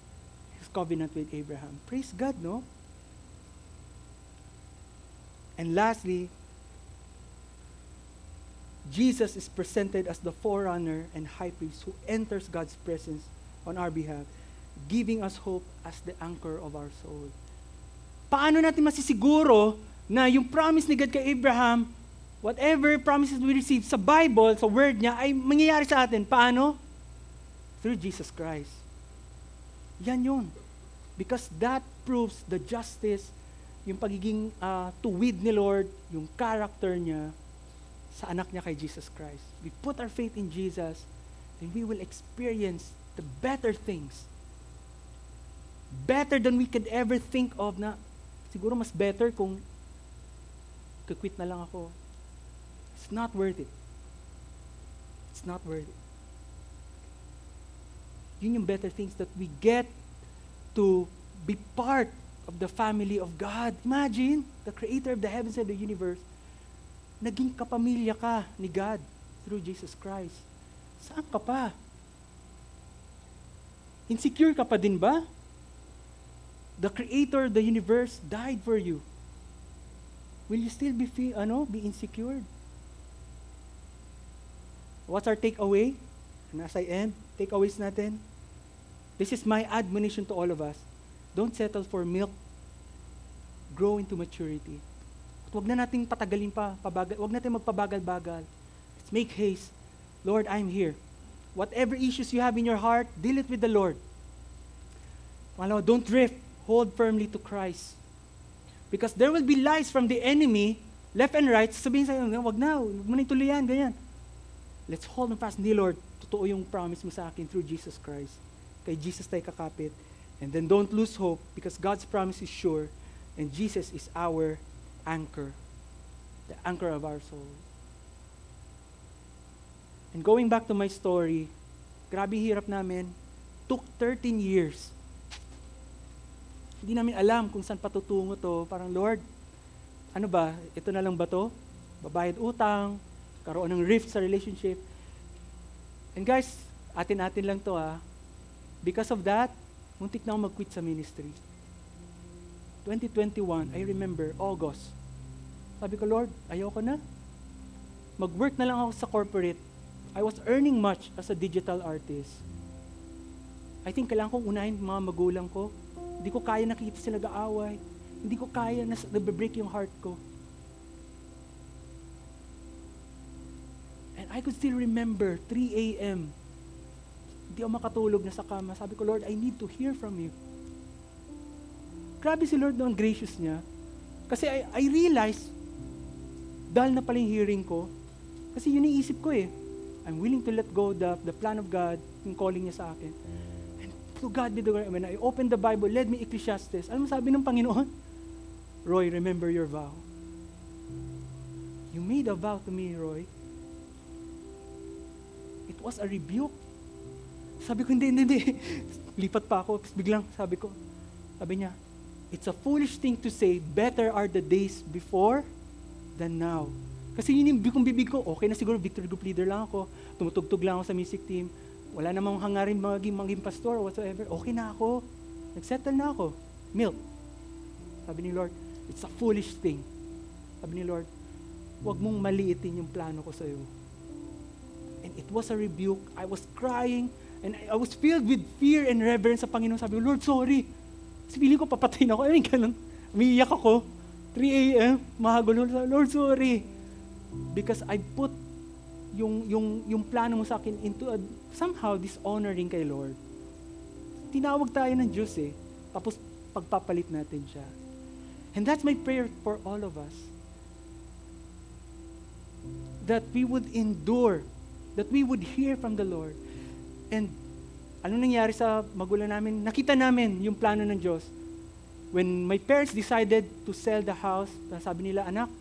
His covenant with Abraham. Praise God, no? And lastly, Jesus is presented as the forerunner and high priest who enters God's presence on our behalf, giving us hope as the anchor of our soul. Paano natin masisiguro na yung promise ni God kay Abraham, whatever promises we receive sa Bible, sa word niya, ay mangyayari sa atin? Paano? Through Jesus Christ. Yan yun. Because that proves the justice, yung pagiging tuwid ni Lord, yung character niya, sa anak niya kay Jesus Christ. We put our faith in Jesus, then we will experience the better things. better than we could ever think of na siguro mas better kung quit na lang ako. It's not worth it. It's not worth it. Yun yung better things that we get to be part of the family of God. Imagine, the creator of the heavens and the universe, naging kapamilya ka ni God through Jesus Christ. Saan ka pa? Insecure ka pa din ba? The creator of the universe died for you. Will you still be insecure? What's our takeaway? And as I end, takeaways natin. This is my admonition to all of us. Don't settle for milk. Grow into maturity. At huwag na nating patagalin pa, huwag natin magpabagal-bagal. Let's make haste. Lord, I'm here. Whatever issues you have in your heart, deal it with the Lord. Pangalawa, don't drift. Hold firmly to Christ. Because there will be lies from the enemy, left and right, sabihin sa'yo, wag na ituloy yan, ganyan. Let's hold fast. Hindi, Lord, totoo yung promise mo sa akin through Jesus Christ. Kay Jesus tayo kakapit. And then don't lose hope because God's promise is sure and Jesus is our anchor. The anchor of our soul. And going back to my story, grabe hirap namin. Took 13 years. Hindi namin alam kung saan patutungo to. Parang, Lord, ano ba? Ito na lang ba to? Babayad utang, karoon ng rift sa relationship. And guys, atin-atin lang to ha. Because of that, muntik na ako mag-quit sa ministry. 2021, I remember, August. Sabi ko, Lord, ayoko na. Mag-work na lang ako sa corporate. I was earning much as a digital artist. I think kailangan kong unahin mga magulang ko. Hindi ko kaya nakita sila nag-aaway. Hindi ko kaya nabibreak yung heart ko. And I could still remember 3 a.m. Hindi ako makatulog na sa kama. Sabi ko, Lord, I need to hear from you. Grabe si Lord noon, gracious niya. Kasi I realized, dahil na pala yung hearing ko, kasi yun yung isip ko eh. I'm willing to let go the plan of God, yung calling niya sa akin. And to God be the glory. When I opened the Bible, led me Ecclesiastes. Alam mo sabi ng Panginoon? Roy, remember your vow. You made a vow to me, Roy. It was a rebuke. Sabi ko, hindi. Lipat pa ako. Biglang sabi niya, it's a foolish thing to say, better are the days before than now. Kasi yun yung bibig ko, okay na siguro, victory group leader lang ako, tumutugtog lang ako sa music team, wala namang hangarin maging pastor or whatsoever, okay na ako, nagsettle na ako. Milk. Sabi ni Lord, it's a foolish thing. Sabi ni Lord, huwag mong maliitin yung plano ko sa'yo. And it was a rebuke. I was crying, and I was filled with fear and reverence sa Panginoon. Sabi ko, Lord, sorry. Kasi feeling ko papatayin ako. Ganun. Umiiyak ako. 3 a.m. Mahagulo. Lord, sorry. Because I put yung plano mo sa akin into somehow dishonoring kay Lord. Tinawag tayo ng Diyos eh. Tapos pagpapalit natin siya. And that's my prayer for all of us. That we would endure. That we would hear from the Lord. And ano nangyari sa magulang namin? Nakita namin yung plano ng Diyos. When my parents decided to sell the house, sabi nila, anak,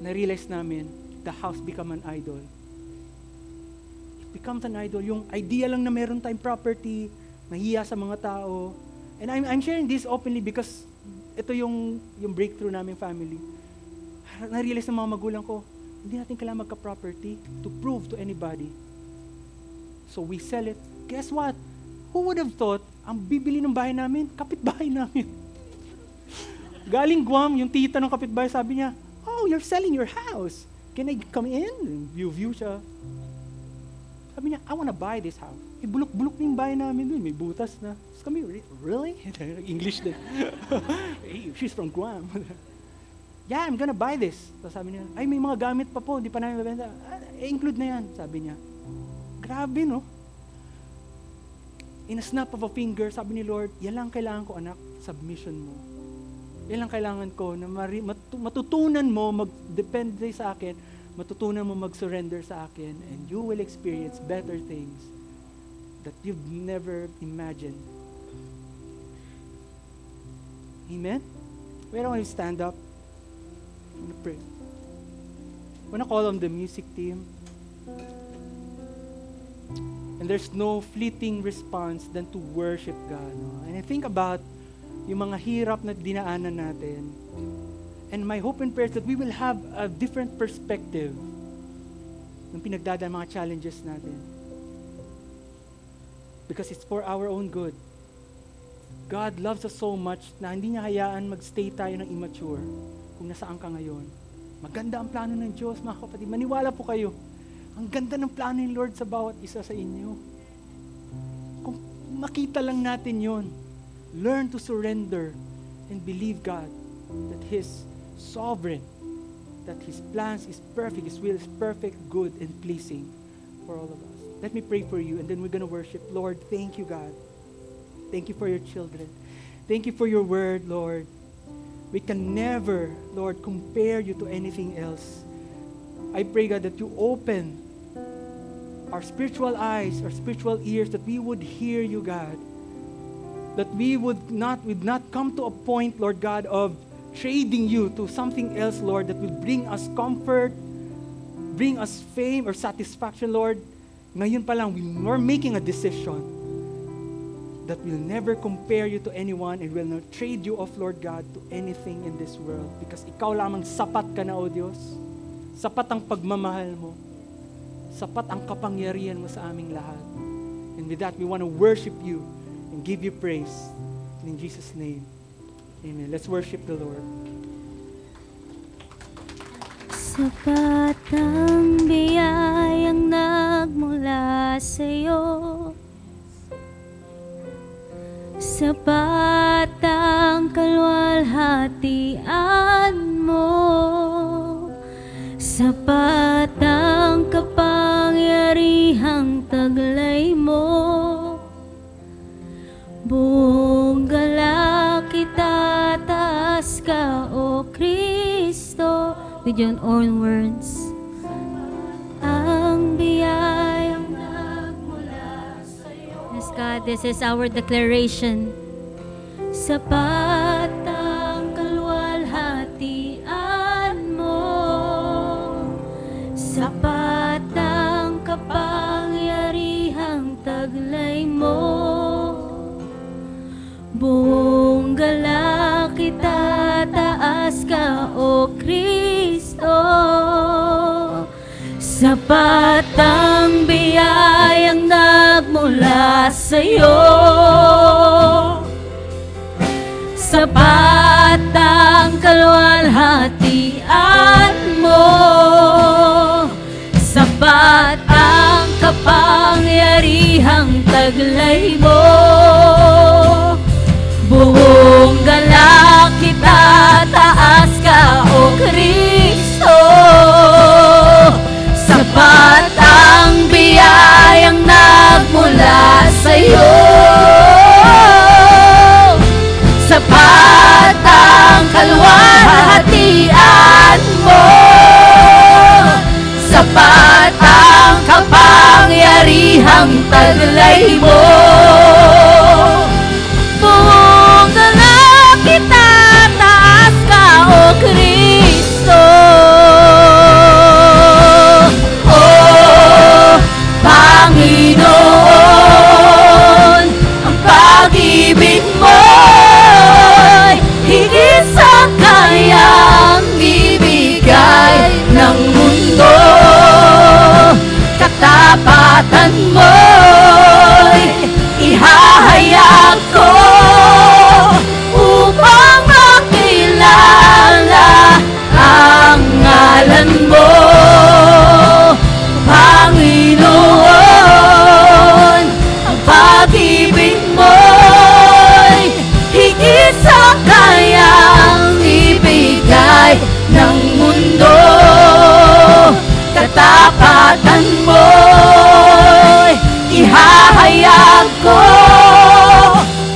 na-realize namin, the house become an idol. It becomes an idol. Yung idea lang na meron tayong property, mahiya sa mga tao. And I'm sharing this openly because ito yung breakthrough namin family. Na-realize ng mga magulang ko, hindi natin kailangan magka-property to prove to anybody. So we sell it. Guess what? Who would have thought, ang bibili ng bahay namin, kapitbahay namin. Galing Guam, yung tita ng kapitbahay, sabi niya, oh, you're selling your house. Can I come in? View siya. Sabi niya, I wanna buy this house. Eh, bulok-bulok na yung bahay namin dun. May butas na. So kami, really? English din. Hey, she's from Guam. Yeah, I'm gonna buy this. So sabi niya, ay, may mga gamit pa po, hindi pa namin mabenta. Include na yan, sabi niya. Grabe, no? In a snap of a finger, sabi ni Lord, yan lang kailangan ko, anak, submission mo. Yan lang kailangan ko, na matutunan mo, mag-depende sa akin, matutunan mo mag-surrender sa akin, and you will experience better things that you've never imagined. Amen? Why don't you stand up? I'm going to pray. I want to call on the music team. And there's no fleeting response than to worship God. No? And I think about yung mga hirap na dinaanan natin. And my hope and prayer is that we will have a different perspective ng pinagdadaan mga challenges natin. Because it's for our own good. God loves us so much na hindi niya hayaan magstay tayo ng immature kung nasaan ka ngayon. Maganda ang plano ng Diyos, mga kapatid. Maniwala po kayo. Ang ganda ng plano ng Lord sa bawat isa sa inyo. Kung makita lang natin yon, learn to surrender and believe God that His sovereign, that His plans is perfect, His will is perfect, good, and pleasing for all of us. Let me pray for you, and then we're going to worship. Lord, thank you, God. Thank you for your children. Thank you for your word, Lord. We can never, Lord, compare you to anything else. I pray, God, that you open our spiritual eyes, our spiritual ears, that we would hear you, God. That we would not come to a point, Lord God, of trading you to something else, Lord, that will bring us comfort, bring us fame or satisfaction, Lord. Ngayon pa lang, we're making a decision that will never compare you to anyone and will not trade you off, Lord God, to anything in this world. Because ikaw lamang sapat ka na, O Diyos. Sapat ang pagmamahal mo. Sapat ang kapangyarihan mo sa aming lahat. And with that, we want to worship you and give you praise. In Jesus' name, amen. Let's worship the Lord. Sapat ang biyayang nagmula sa'yo, sapat ang kaluwalhatian mo, sapat ang kapangyarihang taglay mo. Buong galak itataas ka, O Kristo. With your own words. Ang biyayang nagmula sa'yo. Yes, God, this is our declaration. Sapat ang kaluwalhatian mo, sapat ang kapangyarihang taglay mo. Buong galak itataas ka, O Kristo. Sapat ang biyayang nagmula sa'yo, sapat ang kaluwalhatian mo, sapat ang kapangyarihang taglay mo. Buong galak itataas ka, O Kristo. Sapat ang biyayang nagmula sa'yo, sapat ang kaluwalhatian mo, sapat ang kapangyarihang taglay mo. Buong galak itataas ka, O Kristo. Panginoon, ang pag-ibig mo'y higit sa kayang ibigay ng mundo. Katapatan mo'y ihahayag ko upang makilala ang ngalan mo. Panginoon, ang pag-ibig mo'y higit sa kayang ibigay ng mundo. Katapatan mo'y ihahayag ko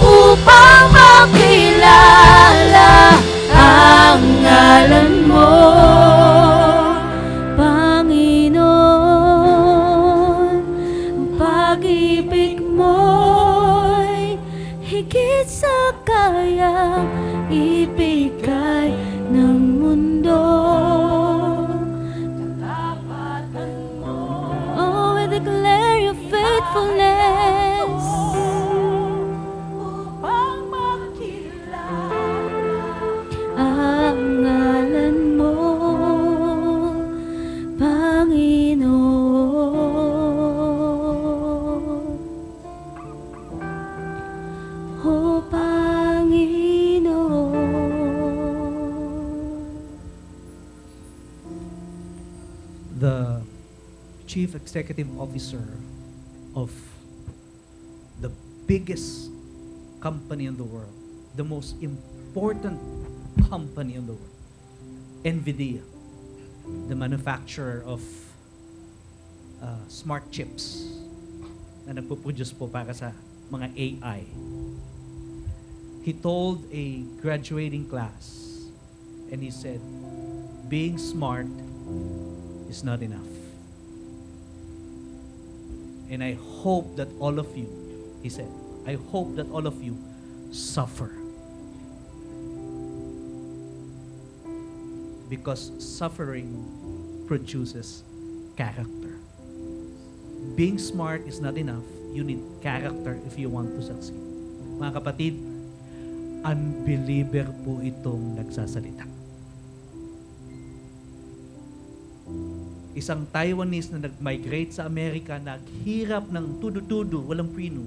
upang makilala ang ngalan mo. Pag-ibig mo'y higit sa kayang ibigay ng mundo. Oh, we declare your faithfulness. Upang makilala ang ngalan mo, Panginoon. O Panginoon. The Chief Executive Officer of the biggest company in the world, the most important company in the world, NVIDIA, the manufacturer of smart chips na nagpo-produce po para sa mga AI. He told a graduating class, and he said, being smart is not enough. And I hope that all of you, he said, I hope that all of you suffer. Because suffering produces character. Being smart is not enough. You need character if you want to succeed. Mga kapatid, unbeliever po itong nagsasalita. Isang Taiwanese na nag-migrate sa Amerika, naghirap ng tudu-tudu, walang prinu.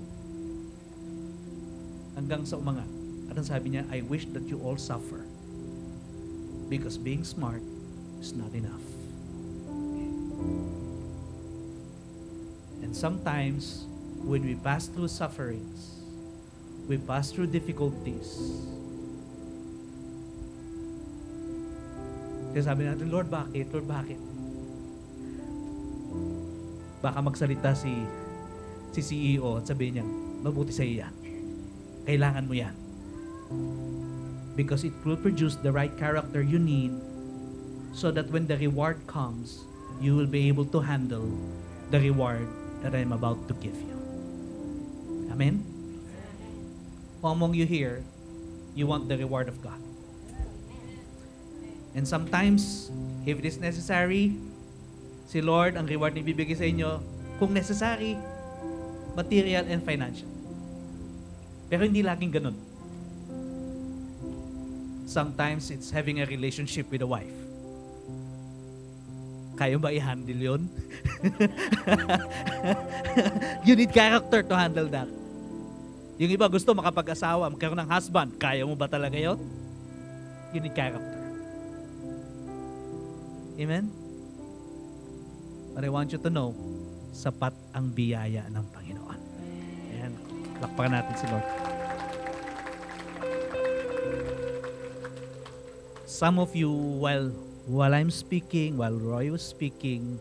Hanggang sa umangat. At ang sabi niya, I wish that you all suffer. Because being smart is not enough. And sometimes, when we pass through sufferings, we pass through difficulties, kaya sabi natin, Lord, bakit? Lord, bakit? Baka magsalita si CEO at sabihin niya, mabuti sa iya. Kailangan mo yan. Because it will produce the right character you need so that when the reward comes, you will be able to handle the reward that I am about to give you. Amen? Who among you here, you want the reward of God? And sometimes, if it is necessary, si Lord, ang reward na ibibigay sa inyo, kung necessary, material and financial. Pero hindi laging ganun. Sometimes, it's having a relationship with a wife. Kaya ba i-handle yun? You need character to handle that. Yung iba gusto makapag-asawa, magkaroon ng husband. Kaya mo ba talaga yun? You need character. Amen? But I want you to know, sapat ang biyaya ng Panginoon. Ayan. Lakpakan natin si Lord. Some of you, while I'm speaking, while Roy was speaking,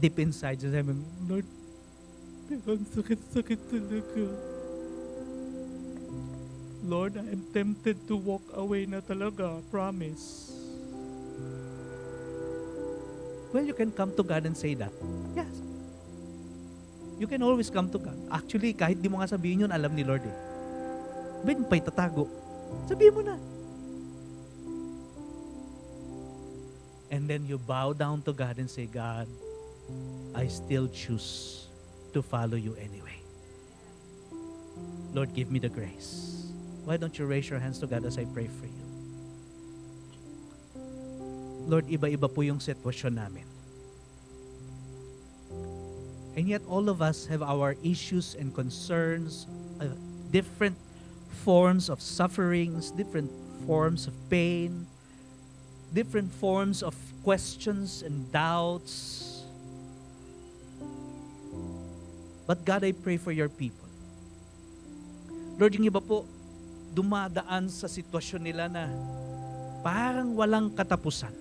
deep inside, just sabi, Lord, ang sakit-sakit talaga. Lord, I'm tempted to walk away na talaga. Promise. Well, you can come to God and say that. Yes. You can always come to God. Actually, kahit di mo nga sabihin yun, alam ni Lord eh. Ben, pa'y tatago. Sabihin mo na. And then you bow down to God and say, God, I still choose to follow you anyway. Lord, give me the grace. Why don't you raise your hands to God as I pray for you? Lord, iba-iba po yung sitwasyon namin. And yet all of us have our issues and concerns, different forms of sufferings, different forms of pain, different forms of questions and doubts. But God, I pray for your people. Lord, yung iba po, dumadaan sa sitwasyon nila na parang walang katapusan.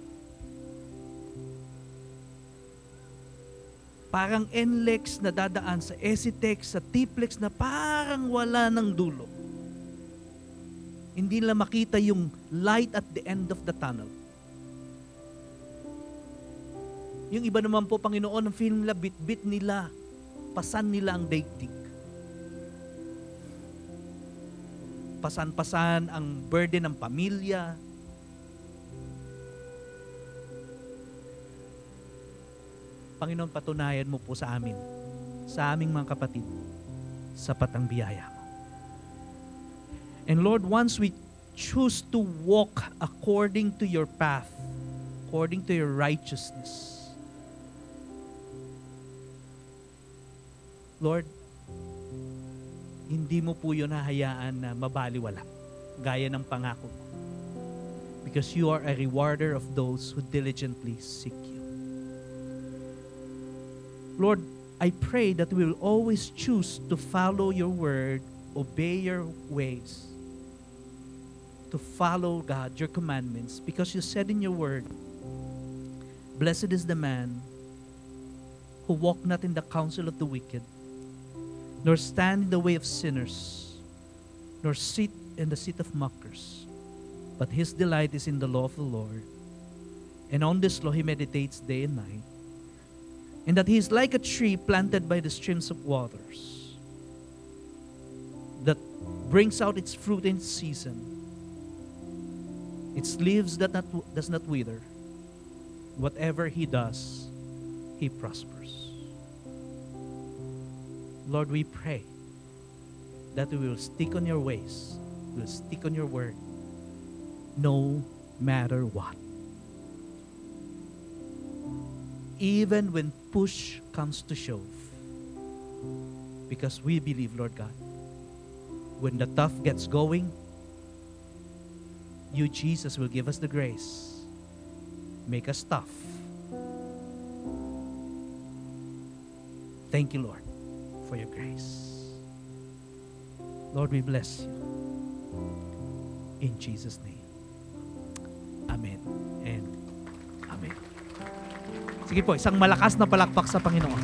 Parang NLEX na dadaan sa ECTEX, sa TPLEX na parang wala ng dulo. Hindi nila makita yung light at the end of the tunnel. Yung iba naman po, Panginoon, ang feeling nila, bit-bit nila, pasan nila ang daigdig. pasan-pasan ang burden ng pamilya. Panginoon, patunayan mo po sa amin, sa aming mga kapatid, sapat ang biyaya mo. And Lord, once we choose to walk according to your path, according to your righteousness, Lord, hindi mo po yun hahayaan na mabaliwala, gaya ng pangako mo. Because you are a rewarder of those who diligently seek you. Lord, I pray that we will always choose to follow your word, obey your ways, to follow, God, your commandments, because you said in your word, blessed is the man who walk not in the counsel of the wicked, nor stand in the way of sinners, nor sit in the seat of mockers. But his delight is in the law of the Lord, and on this law he meditates day and night. And that he is like a tree planted by the streams of waters, that brings out its fruit in season. Its leaves does not wither. Whatever he does, he prospers. Lord, we pray that we will stick on your ways, we will stick on your word, no matter what. Even when push comes to shove. Because we believe, Lord God, when the tough gets going, you, Jesus, will give us the grace. Make us tough. Thank you, Lord, for your grace. Lord, we bless you. In Jesus' name. Amen and amen. Sige po, isang malakas na palakpak sa Panginoon.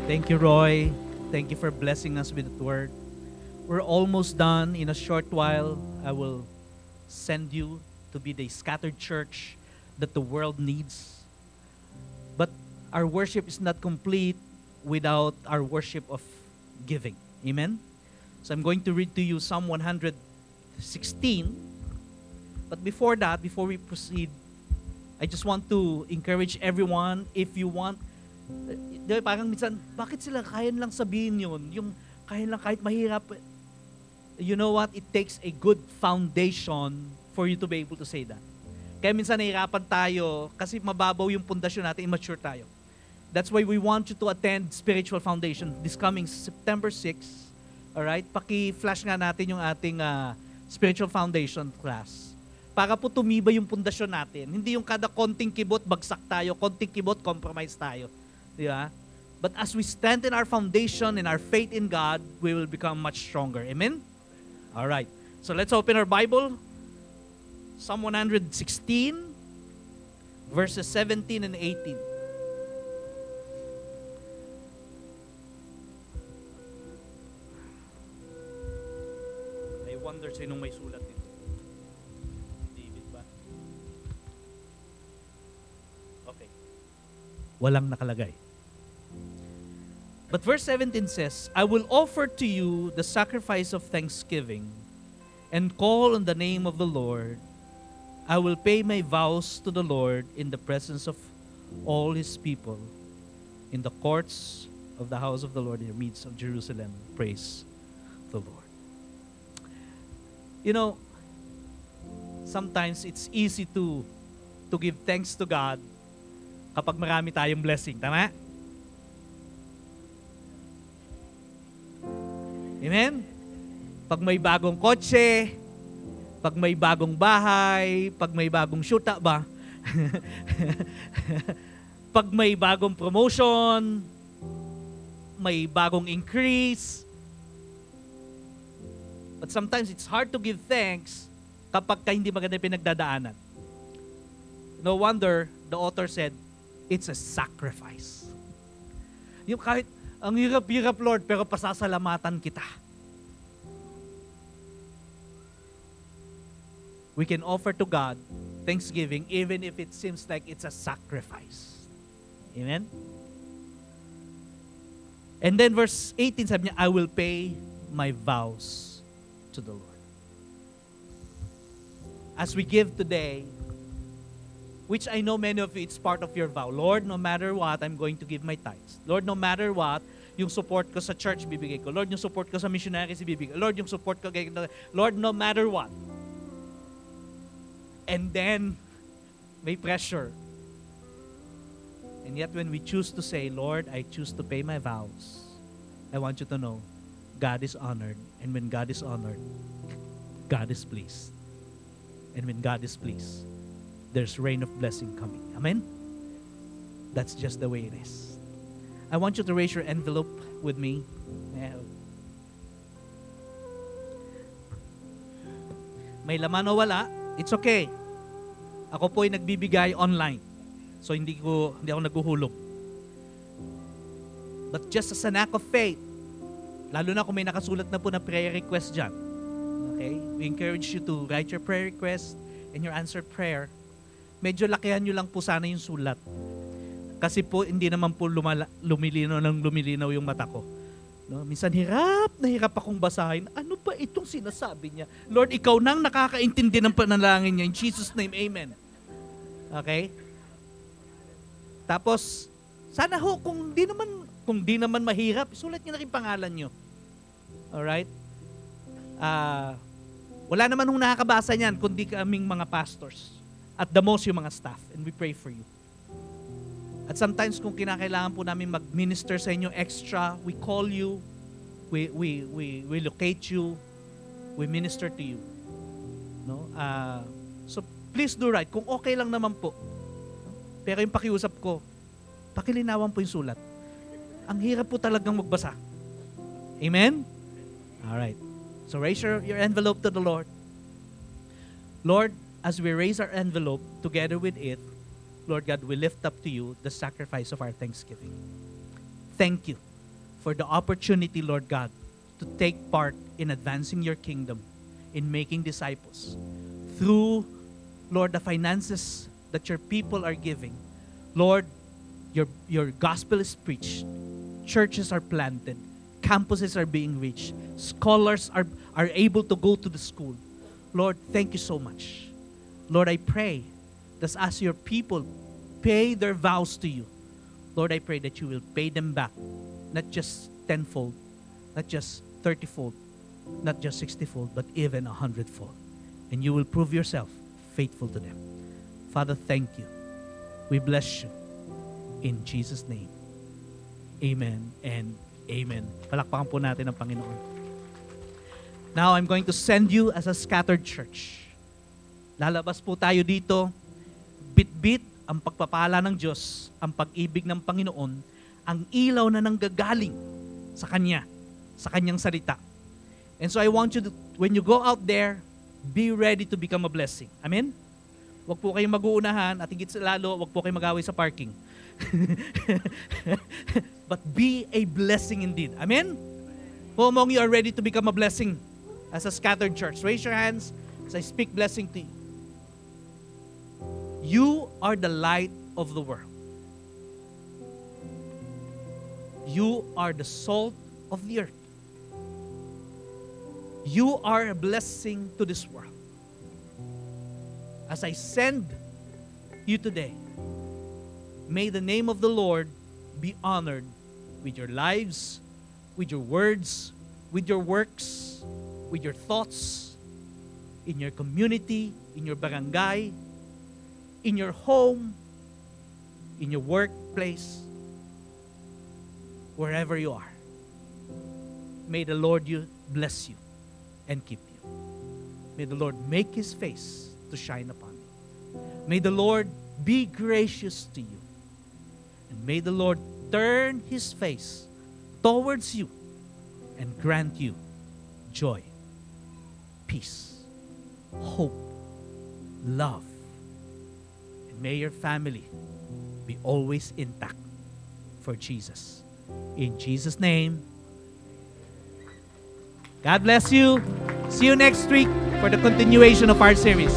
Thank you, Roy. Thank you for blessing us with the word. We're almost done. In a short while, I will send you to be the scattered church that the world needs. But our worship is not complete without our worship of giving. Amen? So I'm going to read to you Psalm 116. But before that, before we proceed, I just want to encourage everyone, if you want, di ba, parang minsan, bakit sila kaya lang sabihin yun? Yung kaya lang kahit mahirap. You know what? It takes a good foundation for you to be able to say that. Kaya minsan nahihirapan tayo kasi mababaw yung pundasyon natin, immature tayo. That's why we want you to attend Spiritual Foundation this coming September 6. Alright? Paki-flash nga natin yung ating Spiritual Foundation class. Para po tumibay yung pundasyon natin. Hindi yung kada konting kibot, bagsak tayo. Konting kibot, compromise tayo. Di ba? But as we strengthen our foundation and our faith in God, we will become much stronger. Amen? Alright. So let's open our Bible. Psalm 116, verses 17 and 18. I wonder sinong may sulat nito. David ba? Okay. Walang nakalagay. But verse 17 says, I will offer to you the sacrifice of thanksgiving and call on the name of the Lord. I will pay my vows to the Lord in the presence of all his people, in the courts of the house of the Lord, in the midst of Jerusalem. Praise the Lord. You know, sometimes it's easy to give thanks to God kapag marami tayong blessing. Tama? Amen? Pag may bagong kotse, pag may bagong bahay, pag may bagong syuta ba? Pag may bagong promotion, may bagong increase. But sometimes it's hard to give thanks kapag hindi maganda yung pinagdadaanan. No wonder the author said, it's a sacrifice. Yung kahit, ang hirap-hirap, Lord, pero pasasalamatan kita. We can offer to God thanksgiving even if it seems like it's a sacrifice. Amen? And then verse 18, sabi niya, I will pay my vows to the Lord. As we give today, which I know many of you, it's part of your vow. Lord, no matter what, I'm going to give my tithes. Lord, no matter what, yung support ko sa church, bibigay ko. Lord, yung support ko sa missionaries, bibigay ko. Lord, yung support ko kay... Lord, no matter what. And then, may pressure. And yet when we choose to say, Lord, I choose to pay my vows, I want you to know, God is honored. And when God is honored, God is pleased. And when God is pleased, there's rain of blessing coming. Amen? That's just the way it is. I want you to raise your envelope with me. May laman o wala, it's okay. Ako po ay nagbibigay online. So hindi ako naghuhulog. But just as an act of faith, lalo na kung may nakasulat na po na prayer request dyan. Okay? We encourage you to write your prayer request and your answered prayer. Medyo lakihan nyo lang po sana yung sulat. Kasi po, hindi naman po lumilinaw yung mata ko. No? Minsan hirap akong basahin. Ano ba itong sinasabi niya? Lord, ikaw nang nakakaintindi ng panalangin niya. In Jesus' name, amen. Okay? Tapos, sana ho, kung di naman mahirap, sulat niyo na rin pangalan niyo. Alright? Wala naman hong nakakabasa niyan, kundi kaming mga pastors. At the most, yung mga staff. And we pray for you. At sometimes, kung kinakailangan po namin mag-minister sa inyo extra, we call you, we locate you, we minister to you. No? So, please do right. Kung okay lang naman po. Pero yung pakiusap ko, pakilinawan po yung sulat. Ang hirap po talagang magbasa. Amen? Alright. So, raise your envelope to the Lord. Lord, as we raise our envelope together with it, Lord God, we lift up to you the sacrifice of our thanksgiving. Thank you for the opportunity, Lord God, to take part in advancing your kingdom, in making disciples. Through, Lord, the finances that your people are giving. Lord, your gospel is preached. Churches are planted. Campuses are being reached. Scholars are able to go to the school. Lord, thank you so much. Lord, I pray that as your people pay their vows to you, Lord, I pray that you will pay them back, not just tenfold, not just 30-fold, not just 60-fold, but even 100-fold. And you will prove yourself faithful to them. Father, thank you. We bless you. In Jesus' name. Amen and amen. Palakpakan po natin ang Panginoon. Now, I'm going to send you as a scattered church. Lalabas po tayo dito, bit-bit ang pagpapala ng Diyos, ang pag-ibig ng Panginoon, ang ilaw na nanggagaling sa Kanya, sa Kanyang salita. And so I want you to, when you go out there, be ready to become a blessing. Amen? Huwag po kayong mag-uunahan at higit sa lalo, huwag po kayong mag-away sa parking. But be a blessing indeed. Amen? Who among you are ready to become a blessing as a scattered church? Raise your hands as I speak blessing to you. You are the light of the world. You are the salt of the earth. You are a blessing to this world. As I send you today, may the name of the Lord be honored with your lives, with your words, with your works, with your thoughts, in your community, in your barangay, in your home, in your workplace, wherever you are. May the Lord bless you and keep you. May the Lord make His face to shine upon you. May the Lord be gracious to you. And may the Lord turn His face towards you and grant you joy, peace, hope, love. And may your family be always intact for Jesus. In Jesus' name, God bless you. See you next week for the continuation of our series.